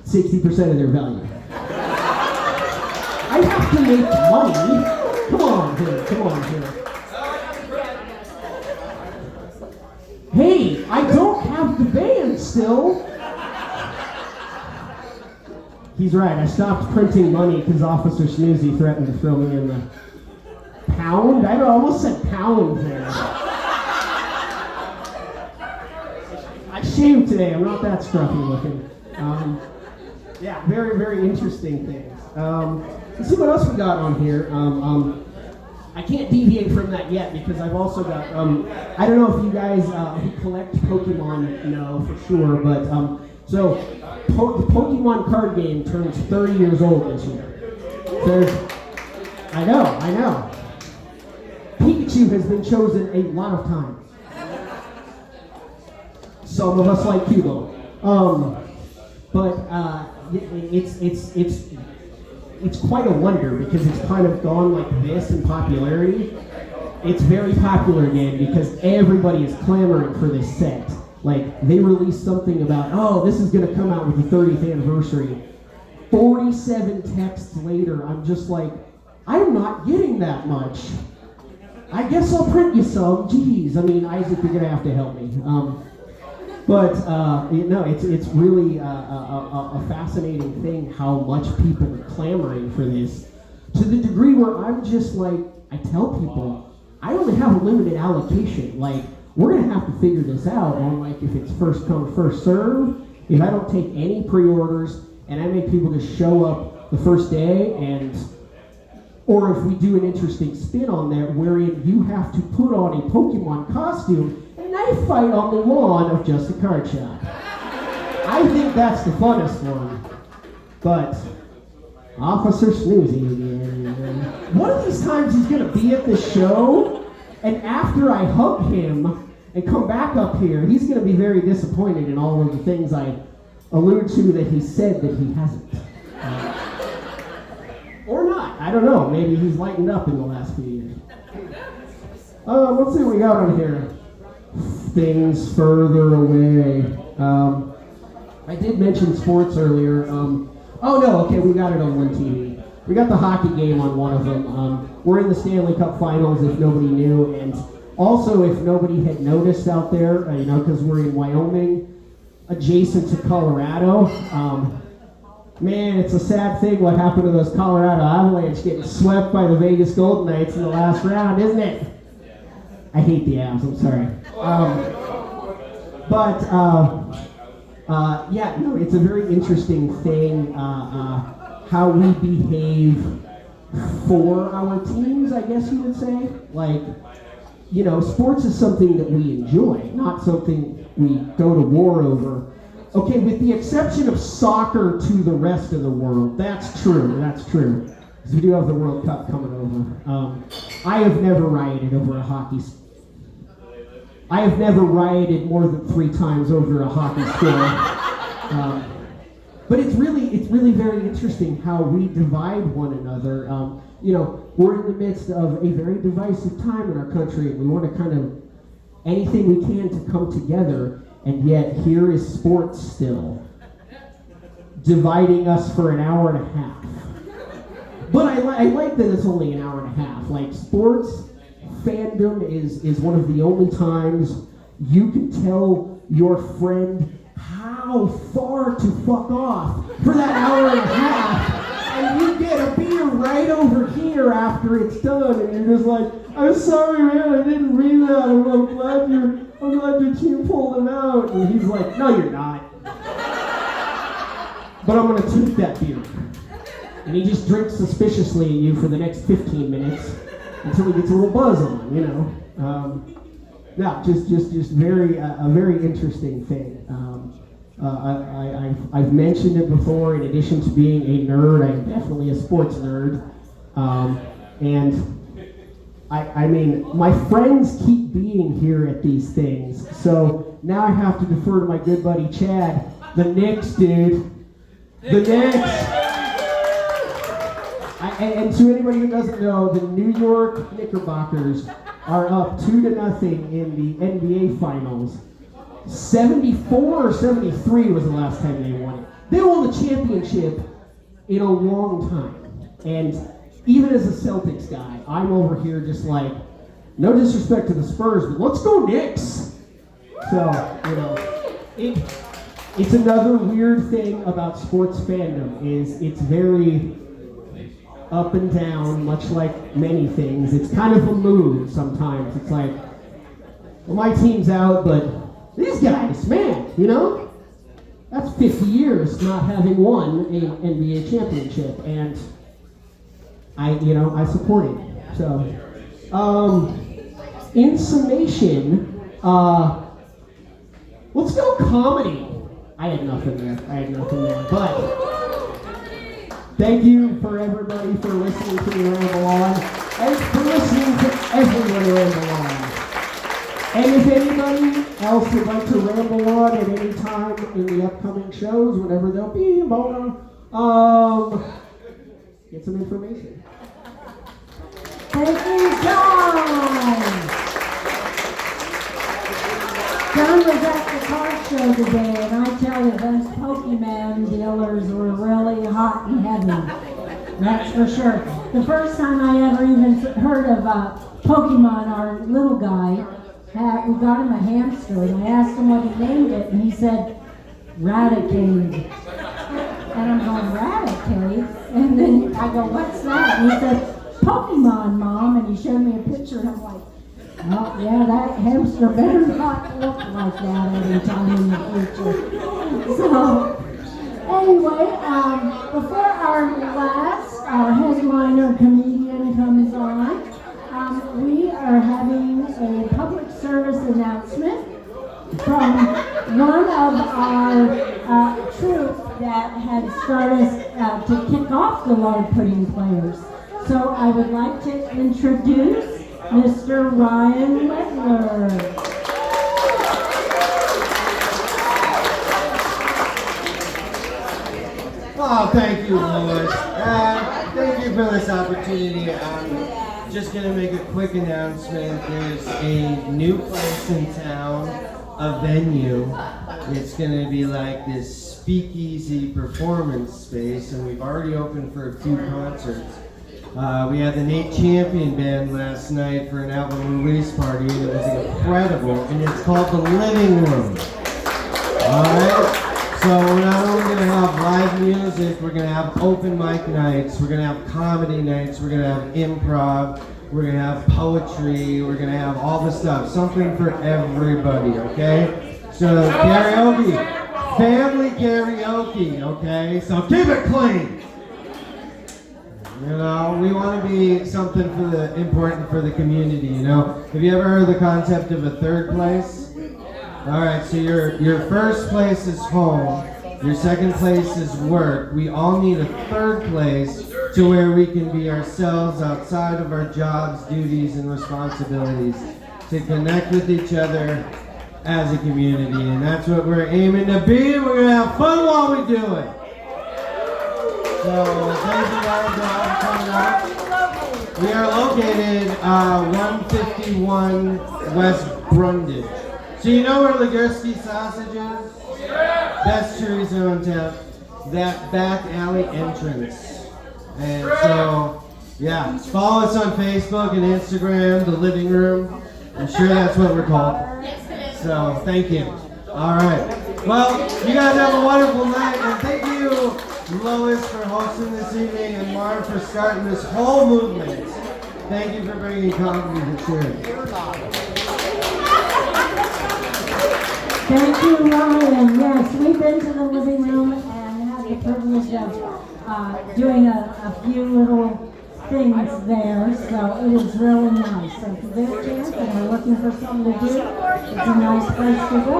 60% of their value. I have to make money. Come on here. Hey, I don't have the band still. He's right, I stopped printing money because Officer Snoozy threatened to throw me in the pound. I almost said pound there. I shaved today, I'm not that scruffy looking. Yeah, very, very interesting things. Let's see what else we got on here. I can't deviate from that yet because I've also got, I don't know if you guys who collect Pokemon know for sure, but so the Pokemon card game turns 30 years old this year. I know. Pikachu has been chosen a lot of times. Some of us like Cubo. But it's quite a wonder because it's kind of gone like this in popularity. It's very popular again because everybody is clamoring for this set. Like, they released something about, oh, this is going to come out with the 30th anniversary. 47 texts later, I'm just like, I'm not getting that much. I guess I'll print you some. Jeez, I mean, Isaac, you're going to have to help me. It's really a fascinating thing how much people are clamoring for this to the degree where I'm just like, I tell people, I only have a limited allocation. Like, we're gonna have to figure this out on like if it's first come, first serve, if I don't take any pre-orders and I make people just show up the first day, and or if we do an interesting spin on there wherein you have to put on a Pokemon costume and knife fight on the lawn of Just a Card Shop. I think that's the funnest one. But Officer Snoozy again. One of these times he's gonna be at the show, and after I hug him and come back up here, he's gonna be very disappointed in all of the things I allude to that he said that he hasn't. Or not, I don't know. Maybe he's lightened up in the last few years. Let's see what we got on here. Things further away. I did mention sports earlier. Oh no, okay, we got it on one TV. We got the hockey game on one of them. We're in the Stanley Cup Finals, if nobody knew, and also if nobody had noticed out there, because we're in Wyoming, adjacent to Colorado. Man, it's a sad thing what happened to those Colorado Avalanche getting swept by the Vegas Golden Knights in the last round, isn't it? I hate the Avs, I'm sorry. Yeah, no, it's a very interesting thing how we behave for our teams, I guess you would say. Like, sports is something that we enjoy, not something we go to war over. Okay, with the exception of soccer to the rest of the world, that's true. Because we do have the World Cup coming over. I have never rioted over a hockey I have never rioted more than 3 times over a hockey score. But it's really very interesting how we divide one another. We're in the midst of a very divisive time in our country, and we want to kind of anything we can to come together, and yet here is sports still dividing us for an hour and a half. But I like that it's only an hour and a half. Like, sports fandom is one of the only times you can tell your friend how far to fuck off for that hour and a half, and you get a beer right over here after it's done, and you're just like, I'm sorry, man, I didn't read that. I'm glad your team pulled him out. And he's like, no, you're not. But I'm gonna take that beer. And he just drinks suspiciously at you for the next 15 minutes until he gets a little buzz on, just very a very interesting thing. I've mentioned it before. In addition to being a nerd, I'm definitely a sports nerd, and I mean, my friends keep being here at these things, so now I have to defer to my good buddy Chad. The Knicks, dude. The Knicks. And to anybody who doesn't know, the New York Knickerbockers are up 2-0 in the NBA Finals. 74 or 73 was the last time they won it. They won the championship in a long time. And even as a Celtics guy, I'm over here just like, no disrespect to the Spurs, but let's go Knicks. So, it's another weird thing about sports fandom is it's very up and down, much like many things. It's kind of a mood sometimes. It's like, well, my team's out, but these guys, man, that's 50 years not having won an NBA championship, and I support it. So, in summation, let's go comedy. I had nothing there, but thank you for everybody for listening to me ramble on, and for listening to everyone ramble on. And if anybody else would like to ramble on at any time in the upcoming shows, whenever they'll be, get some information. Thank you, John. John was at the car show today, and I tell you, those Pokemon dealers were really hot and heavy. That's for sure. The first time I ever even heard of Pokemon, our little guy, we got him a hamster, and I asked him what he named it, and he said, Raticate. And I'm going, Rabbit cake? And then I go, what's that? And he said, Pokemon, Mom. And he showed me a picture, and I'm like, oh, yeah, that hamster better not look like that any time in the future. So, anyway, before our headliner comedian comes on, we are having a public service announcement from one of our troops that had started to kick off the lard pudding players. So I would like to introduce Mr. Ryan Ledler. Oh, thank you, Lois. Thank you for this opportunity. I'm just going to make a quick announcement. There's a new place in town, a venue. It's going to be like this speakeasy performance space, and we've already opened for a few concerts. We had the Nate Champion Band last night for an album release party, and it was incredible, and it's called The Living Room. Alright? So we're not only going to have live music, we're going to have open mic nights, we're going to have comedy nights, we're going to have improv, we're going to have poetry, we're going to have all the stuff. Something for everybody, okay? So karaoke, family karaoke, okay? So keep it clean. You know, we want to be something important for the community, you know? Have you ever heard the concept of a third place? All right, so your first place is home, your second place is work. We all need a third place to where we can be ourselves outside of our jobs, duties, and responsibilities, to connect with each other as a community, and that's what we're aiming to be, and we're going to have fun while we do it. So, thank you guys for coming out. We are located 151 West Brundage. So you know where Ligursky Sausage is? Best chorizo in town. That back alley entrance. And so, yeah, follow us on Facebook and Instagram, The Living Room. I'm sure that's what we're called. So, thank you. All right. Well, you guys have a wonderful night, and thank you, Lois, for hosting this evening, and Marv for starting this whole movement. Thank you for bringing comedy to church. Thank you, Ryan. Yes, we've been to the living room and had the privilege of doing a few little things there, so it is really nice. So if you get a chance and are looking for something to do, it's a nice place to go.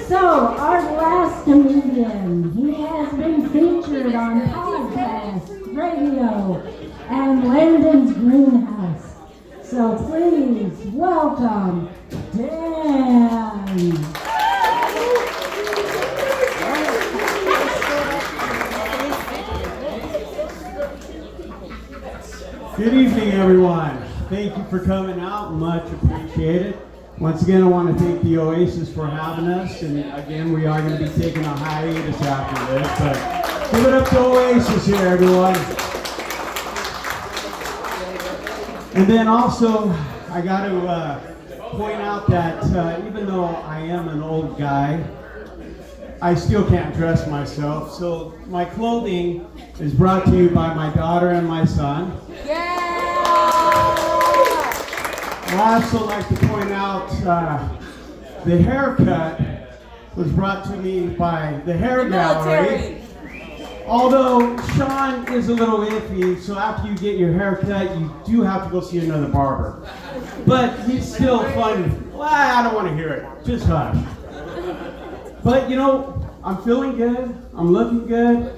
So, our last comedian, he has been featured on podcasts, radio, and Landon's Greenhouse. So please welcome Dan. Good evening, everyone. Thank you for coming out. Much appreciated. Once again, I want to thank the Oasis for having us. And again, we are going to be taking a hiatus after this. But give it up to Oasis here, everyone. And then also, I got to point out that even though I am an old guy, I still can't dress myself. So my clothing is brought to you by my daughter and my son. I also like to point out the haircut was brought to me by the hair gallery. Although Sean is a little iffy, so after you get your hair cut, you do have to go see another barber. But he's still fun. Well, I don't want to hear it. Just hush. But you know, I'm feeling good. I'm looking good.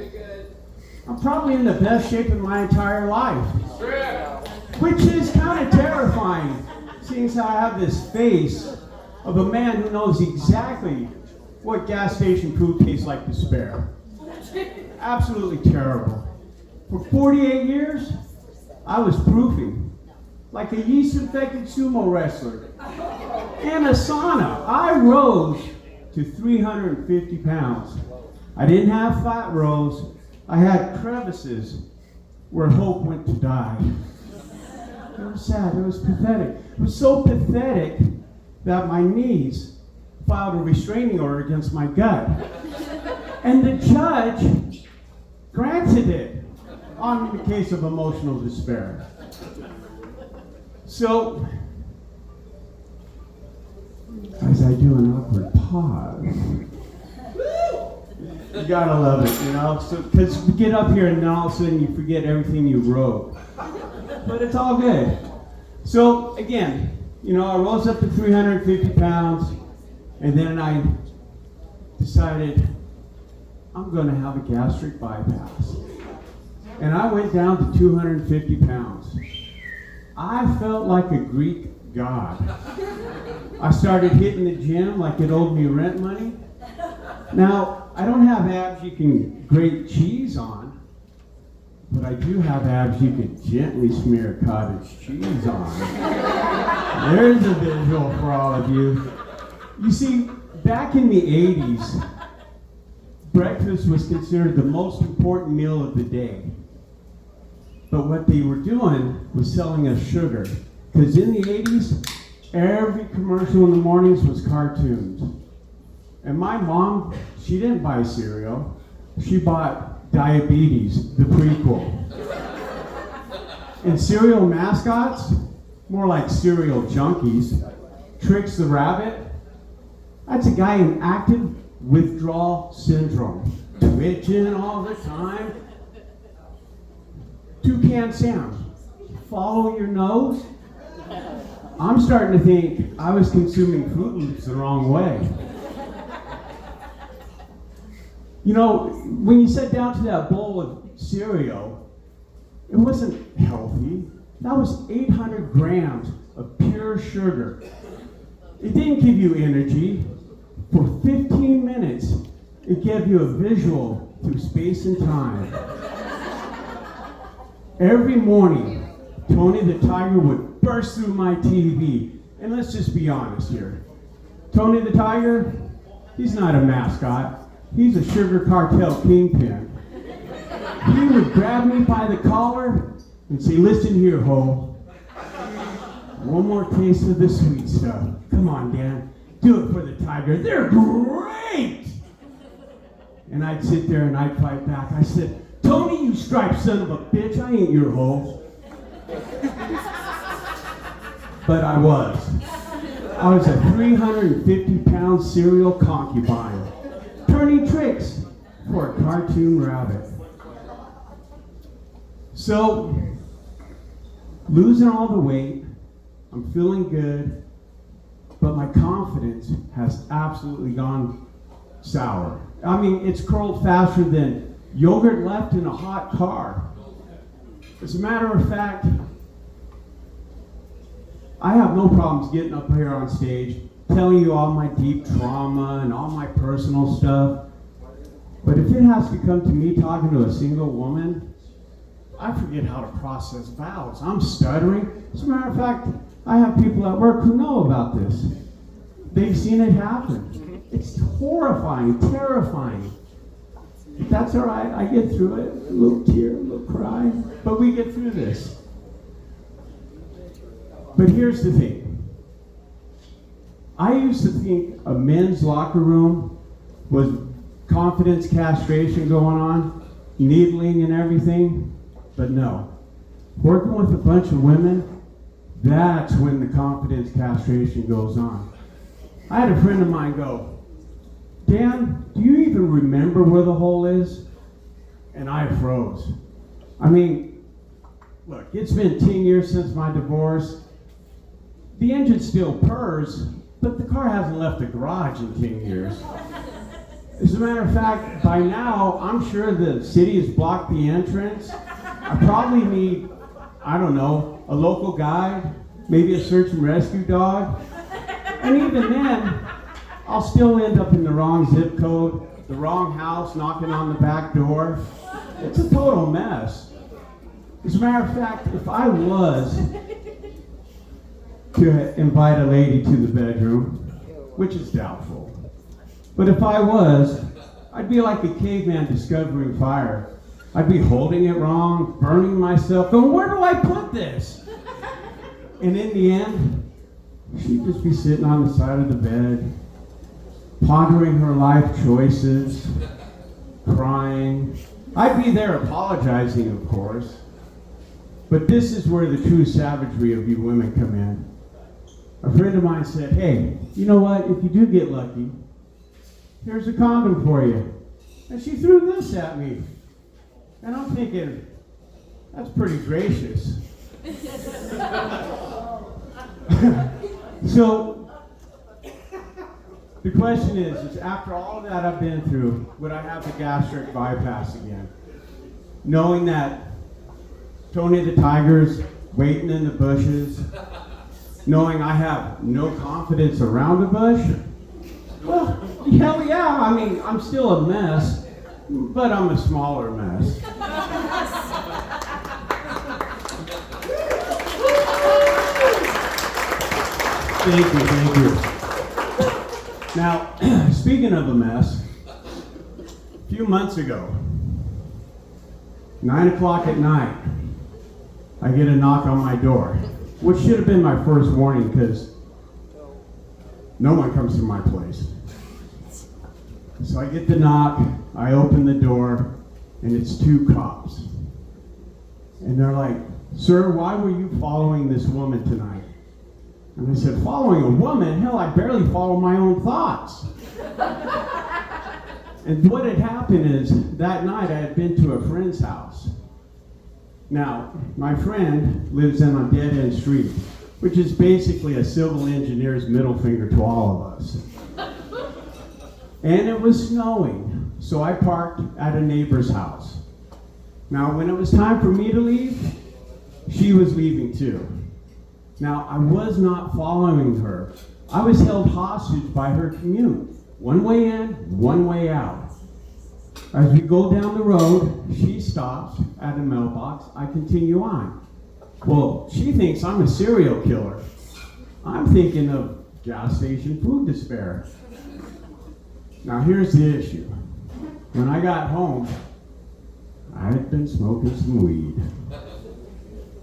I'm probably in the best shape in my entire life. Which is kind of terrifying, seeing as how I have this face of a man who knows exactly what gas station food tastes like to spare. Absolutely terrible. For 48 years, I was proofing like a yeast-infected sumo wrestler. In a sauna, I rose to 350 pounds. I didn't have fat rolls. I had crevices where hope went to die. It was sad. It was pathetic. It was so pathetic that my knees filed a restraining order against my gut. And the judge granted it on the case of emotional despair. So, as I do an awkward pause, you gotta love it, you know? So, because you get up here and then all of a sudden you forget everything you wrote. But it's all good. So, again, you know, I rose up to 350 pounds, and then I decided I'm gonna have a gastric bypass. And I went down to 250 pounds. I felt like a Greek god. I started hitting the gym like it owed me rent money. Now, I don't have abs you can grate cheese on, but I do have abs you can gently smear cottage cheese on. There's a visual for all of you. You see, back in the 80s, breakfast was considered the most important meal of the day. But what they were doing was selling us sugar. Because in the 80s, every commercial in the mornings was cartoons. And my mom, she didn't buy cereal. She bought Diabetes, the prequel. And cereal mascots, more like cereal junkies. Trix the rabbit, that's a guy in active withdrawal syndrome. Twitching all the time. Toucan Sam, follow your nose? I'm starting to think I was consuming Fruit Loops the wrong way. You know, when you sat down to that bowl of cereal, it wasn't healthy. That was 800 grams of pure sugar. It didn't give you energy. For 15 minutes, it gave you a visual through space and time. Every morning, Tony the Tiger would burst through my TV. And let's just be honest here. Tony the Tiger, he's not a mascot. He's a sugar cartel kingpin. He would grab me by the collar and say, listen here, ho. One more taste of the sweet stuff. Come on, Dan. Do it for the Tiger. They're great! And I'd sit there and I'd fight back. I said, Tony, you striped son of a bitch, I ain't your hoe. But I was. I was a 350-pound cereal concubine, turning tricks for a cartoon rabbit. So, losing all the weight, I'm feeling good, but my confidence has absolutely gone sour. I mean, it's curled faster than yogurt left in a hot car. As a matter of fact, I have no problems getting up here on stage, telling you all my deep trauma and all my personal stuff. But if it has to come to me talking to a single woman, I forget how to process vowels. I'm stuttering. As a matter of fact, I have people at work who know about this. They've seen it happen. It's horrifying, terrifying. But that's all right. I get through it. A little tear, a little cry. But we get through this. But here's the thing. I used to think a men's locker room was confidence castration going on, needling and everything. But no. Working with a bunch of women, that's when the confidence castration goes on. I had a friend of mine go, Dan, do you even remember where the hole is? And I froze. I mean, look, it's been 10 years since my divorce. The engine still purrs, but the car hasn't left the garage in 10 years. As a matter of fact, by now, I'm sure the city has blocked the entrance. I probably need, I don't know, a local guide, maybe a search and rescue dog. And even then, I'll still end up in the wrong zip code, the wrong house, knocking on the back door. It's a total mess. As a matter of fact, if I was to invite a lady to the bedroom, which is doubtful, but if I was, I'd be like a caveman discovering fire. I'd be holding it wrong, burning myself, going, where do I put this? And in the end, she'd just be sitting on the side of the bed, pondering her life choices, crying. I'd be there apologizing, of course. But this is where the true savagery of you women come in. A friend of mine said, hey, you know what? If you do get lucky, here's a condom for you. And she threw this at me. And I'm thinking, that's pretty gracious. So, the question is after all that I've been through, would I have the gastric bypass again? Knowing that Tony the Tiger's waiting in the bushes, knowing I have no confidence around the bush? Well, hell yeah, I mean, I'm still a mess, but I'm a smaller mess. Thank you, thank you. Now, speaking of a mess, a few months ago, 9 o'clock at night, I get a knock on my door, which should have been my first warning because no one comes to my place. So I get the knock, I open the door, and it's two cops. And they're like, sir, why were you following this woman tonight? And I said, following a woman? Hell, I barely follow my own thoughts. And what had happened is, that night I had been to a friend's house. Now, my friend lives in a dead-end street, which is basically a civil engineer's middle finger to all of us. And it was snowing, so I parked at a neighbor's house. Now, when it was time for me to leave, she was leaving too. Now, I was not following her. I was held hostage by her commute. One way in, one way out. As we go down the road, she stops at a mailbox. I continue on. Well, she thinks I'm a serial killer. I'm thinking of gas station food despair. Now, here's the issue. When I got home, I had been smoking some weed.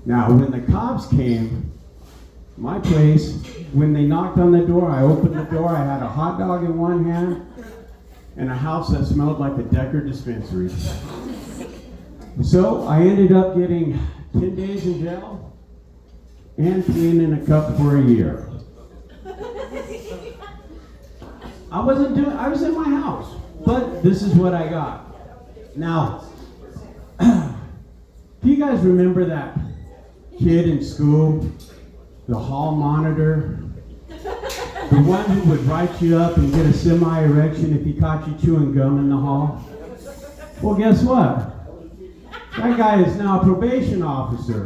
Now, when the cops came, my place, when they knocked on the door, I opened the door, I had a hot dog in one hand and a house that smelled like a Decker dispensary. So I ended up getting 10 days in jail and clean in a cup for a year. I was in my house, but this is what I got. Now, do you guys remember that kid in school? The hall monitor, the one who would write you up and get a semi-erection if he caught you chewing gum in the hall? Well, guess what? That guy is now a probation officer.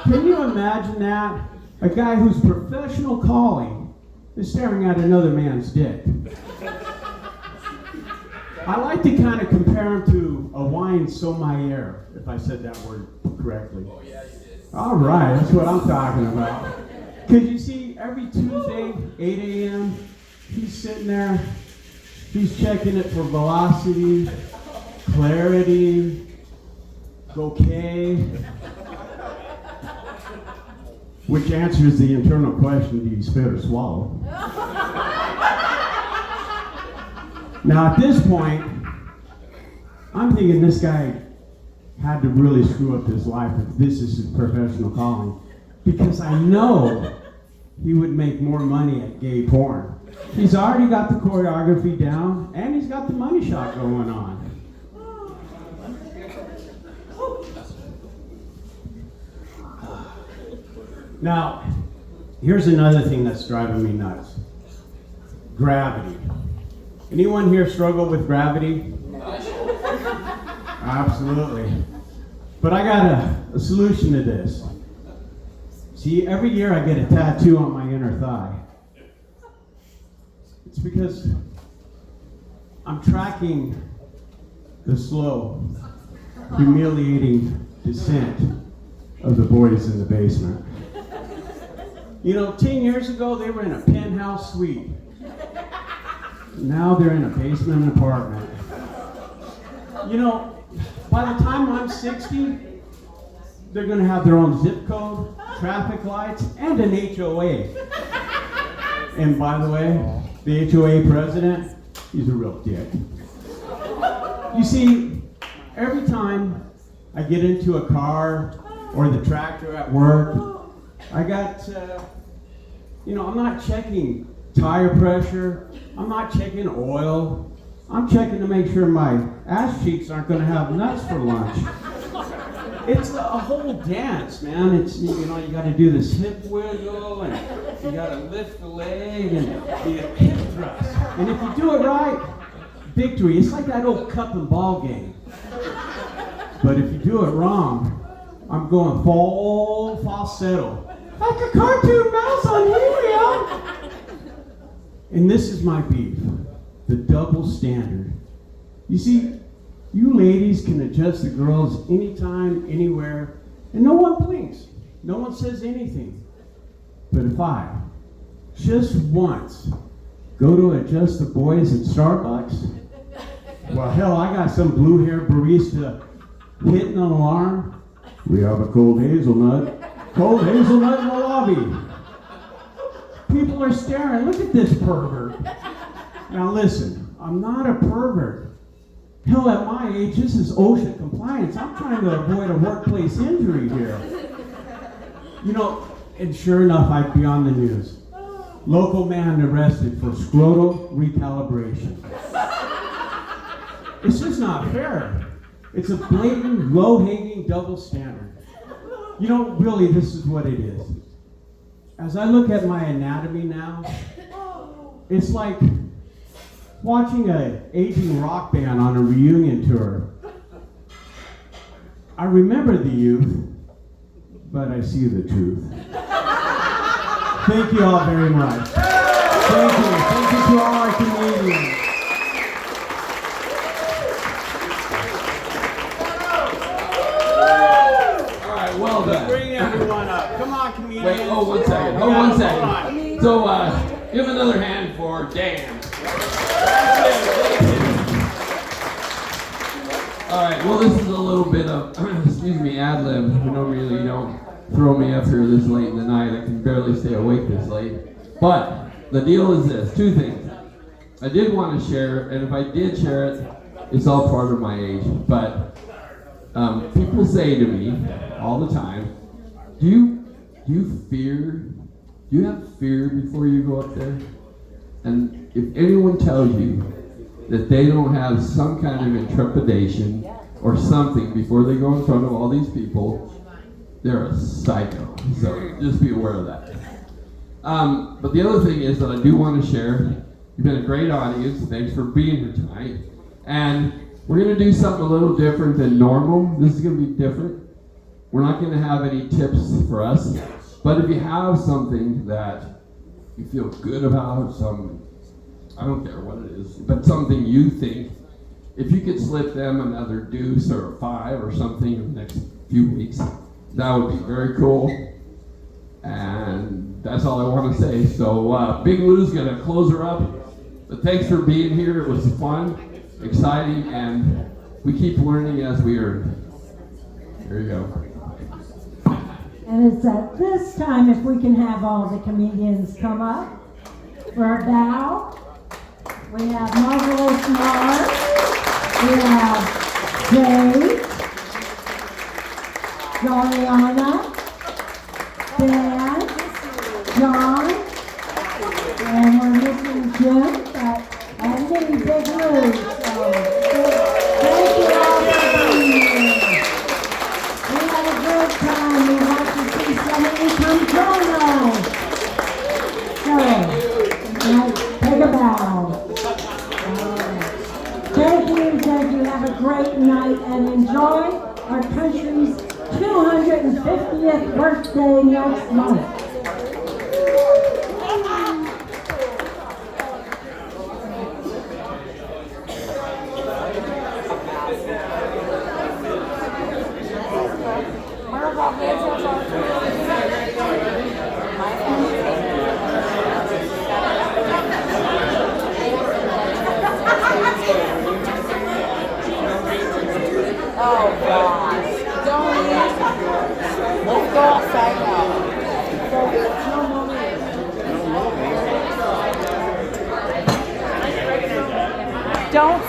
Can you imagine that? A guy whose professional calling is staring at another man's dick. I like to kind of compare him to a wine sommelier, if I said that word correctly. All right, that's what I'm talking about. Because you see, every Tuesday, 8 a.m., he's sitting there, he's checking it for velocity, clarity, bouquet, which answers the internal question, do you spit or swallow? Now, at this point, I'm thinking this guy had to really screw up his life if this is his professional calling, because I know he would make more money at gay porn. He's already got the choreography down, and he's got the money shot going on. Now, here's another thing that's driving me nuts. Gravity. Anyone here struggle with gravity? Absolutely. But I got a solution to this. See, every year I get a tattoo on my inner thigh. It's because I'm tracking the slow, humiliating descent of the boys in the basement. You know, 10 years ago they were in a penthouse suite. Now they're in a basement apartment. You know, by the time I'm 60, they're going to have their own zip code, traffic lights, and an HOA. And by the way, the HOA president, he's a real dick. You see, every time I get into a car or the tractor at work, I got, I'm not checking tire pressure. I'm not checking oil. I'm checking to make sure my ass cheeks aren't going to have nuts for lunch. It's a whole dance, man. It's, you got to do this hip wiggle, and you got to lift the leg, and the hip thrust. And if you do it right, victory. It's like that old cup and ball game. But if you do it wrong, I'm going full falsetto. Like a cartoon mouse on helium. And this is my beef. The double standard. You see, you ladies can adjust the girls anytime, anywhere, and no one blinks. No one says anything. But if I, just once, go to adjust the boys at Starbucks, well, hell, I got some blue-haired barista hitting an alarm. We have a cold hazelnut. Cold hazelnut in the lobby. People are staring. Look at this pervert. Now listen, I'm not a pervert. Hell, at my age, this is OSHA compliance. I'm trying to avoid a workplace injury here. And sure enough, I'd be on the news. Local man arrested for scrotal recalibration. It's just not fair. It's a blatant, low-hanging double standard. Really, this is what it is. As I look at my anatomy now, it's like watching an aging rock band on a reunion tour. I remember the youth, but I see the truth. Thank you all very much. Thank you. Thank you to all our comedians. All right, well done. Bring everyone up. Come on, comedians. Wait, one second. Hold One on. second. So, give another hand for Dan. All right, well, this is a little bit of, ad lib. You don't throw me up here this late in the night. I can barely stay awake this late. But the deal is this, two things. I did want to share, and if I did share it, it's all part of my age. But people say to me all the time, do you have fear before you go up there? And if anyone tells you that they don't have some kind of intrepidation or something before they go in front of all these people, they're a psycho. So just be aware of that. But the other thing is that I do want to share, you've been a great audience. Thanks for being here tonight. And we're going to do something a little different than normal. This is going to be different. We're not going to have any tips for us. But if you have something that you feel good about, I don't care what it is, but something you think, if you could slip them another deuce or a 5 or something in the next few weeks, that would be very cool. And that's all I want to say. So Big Lou's going to close her up. But thanks for being here. It was fun, exciting, and we keep learning as we are. There you go. And it's at this time, if we can have all the comedians come up for a bow. We have Marvelous Mars. We have Jade, Joriana, Dan, John, and we're missing Jim, and me, Big Lou. So, thank you all for being here. We had a good time. We'd like to see some of you come join us. So, take a bow. Thank you. Have a great night and enjoy our country's 250th birthday next month. Don't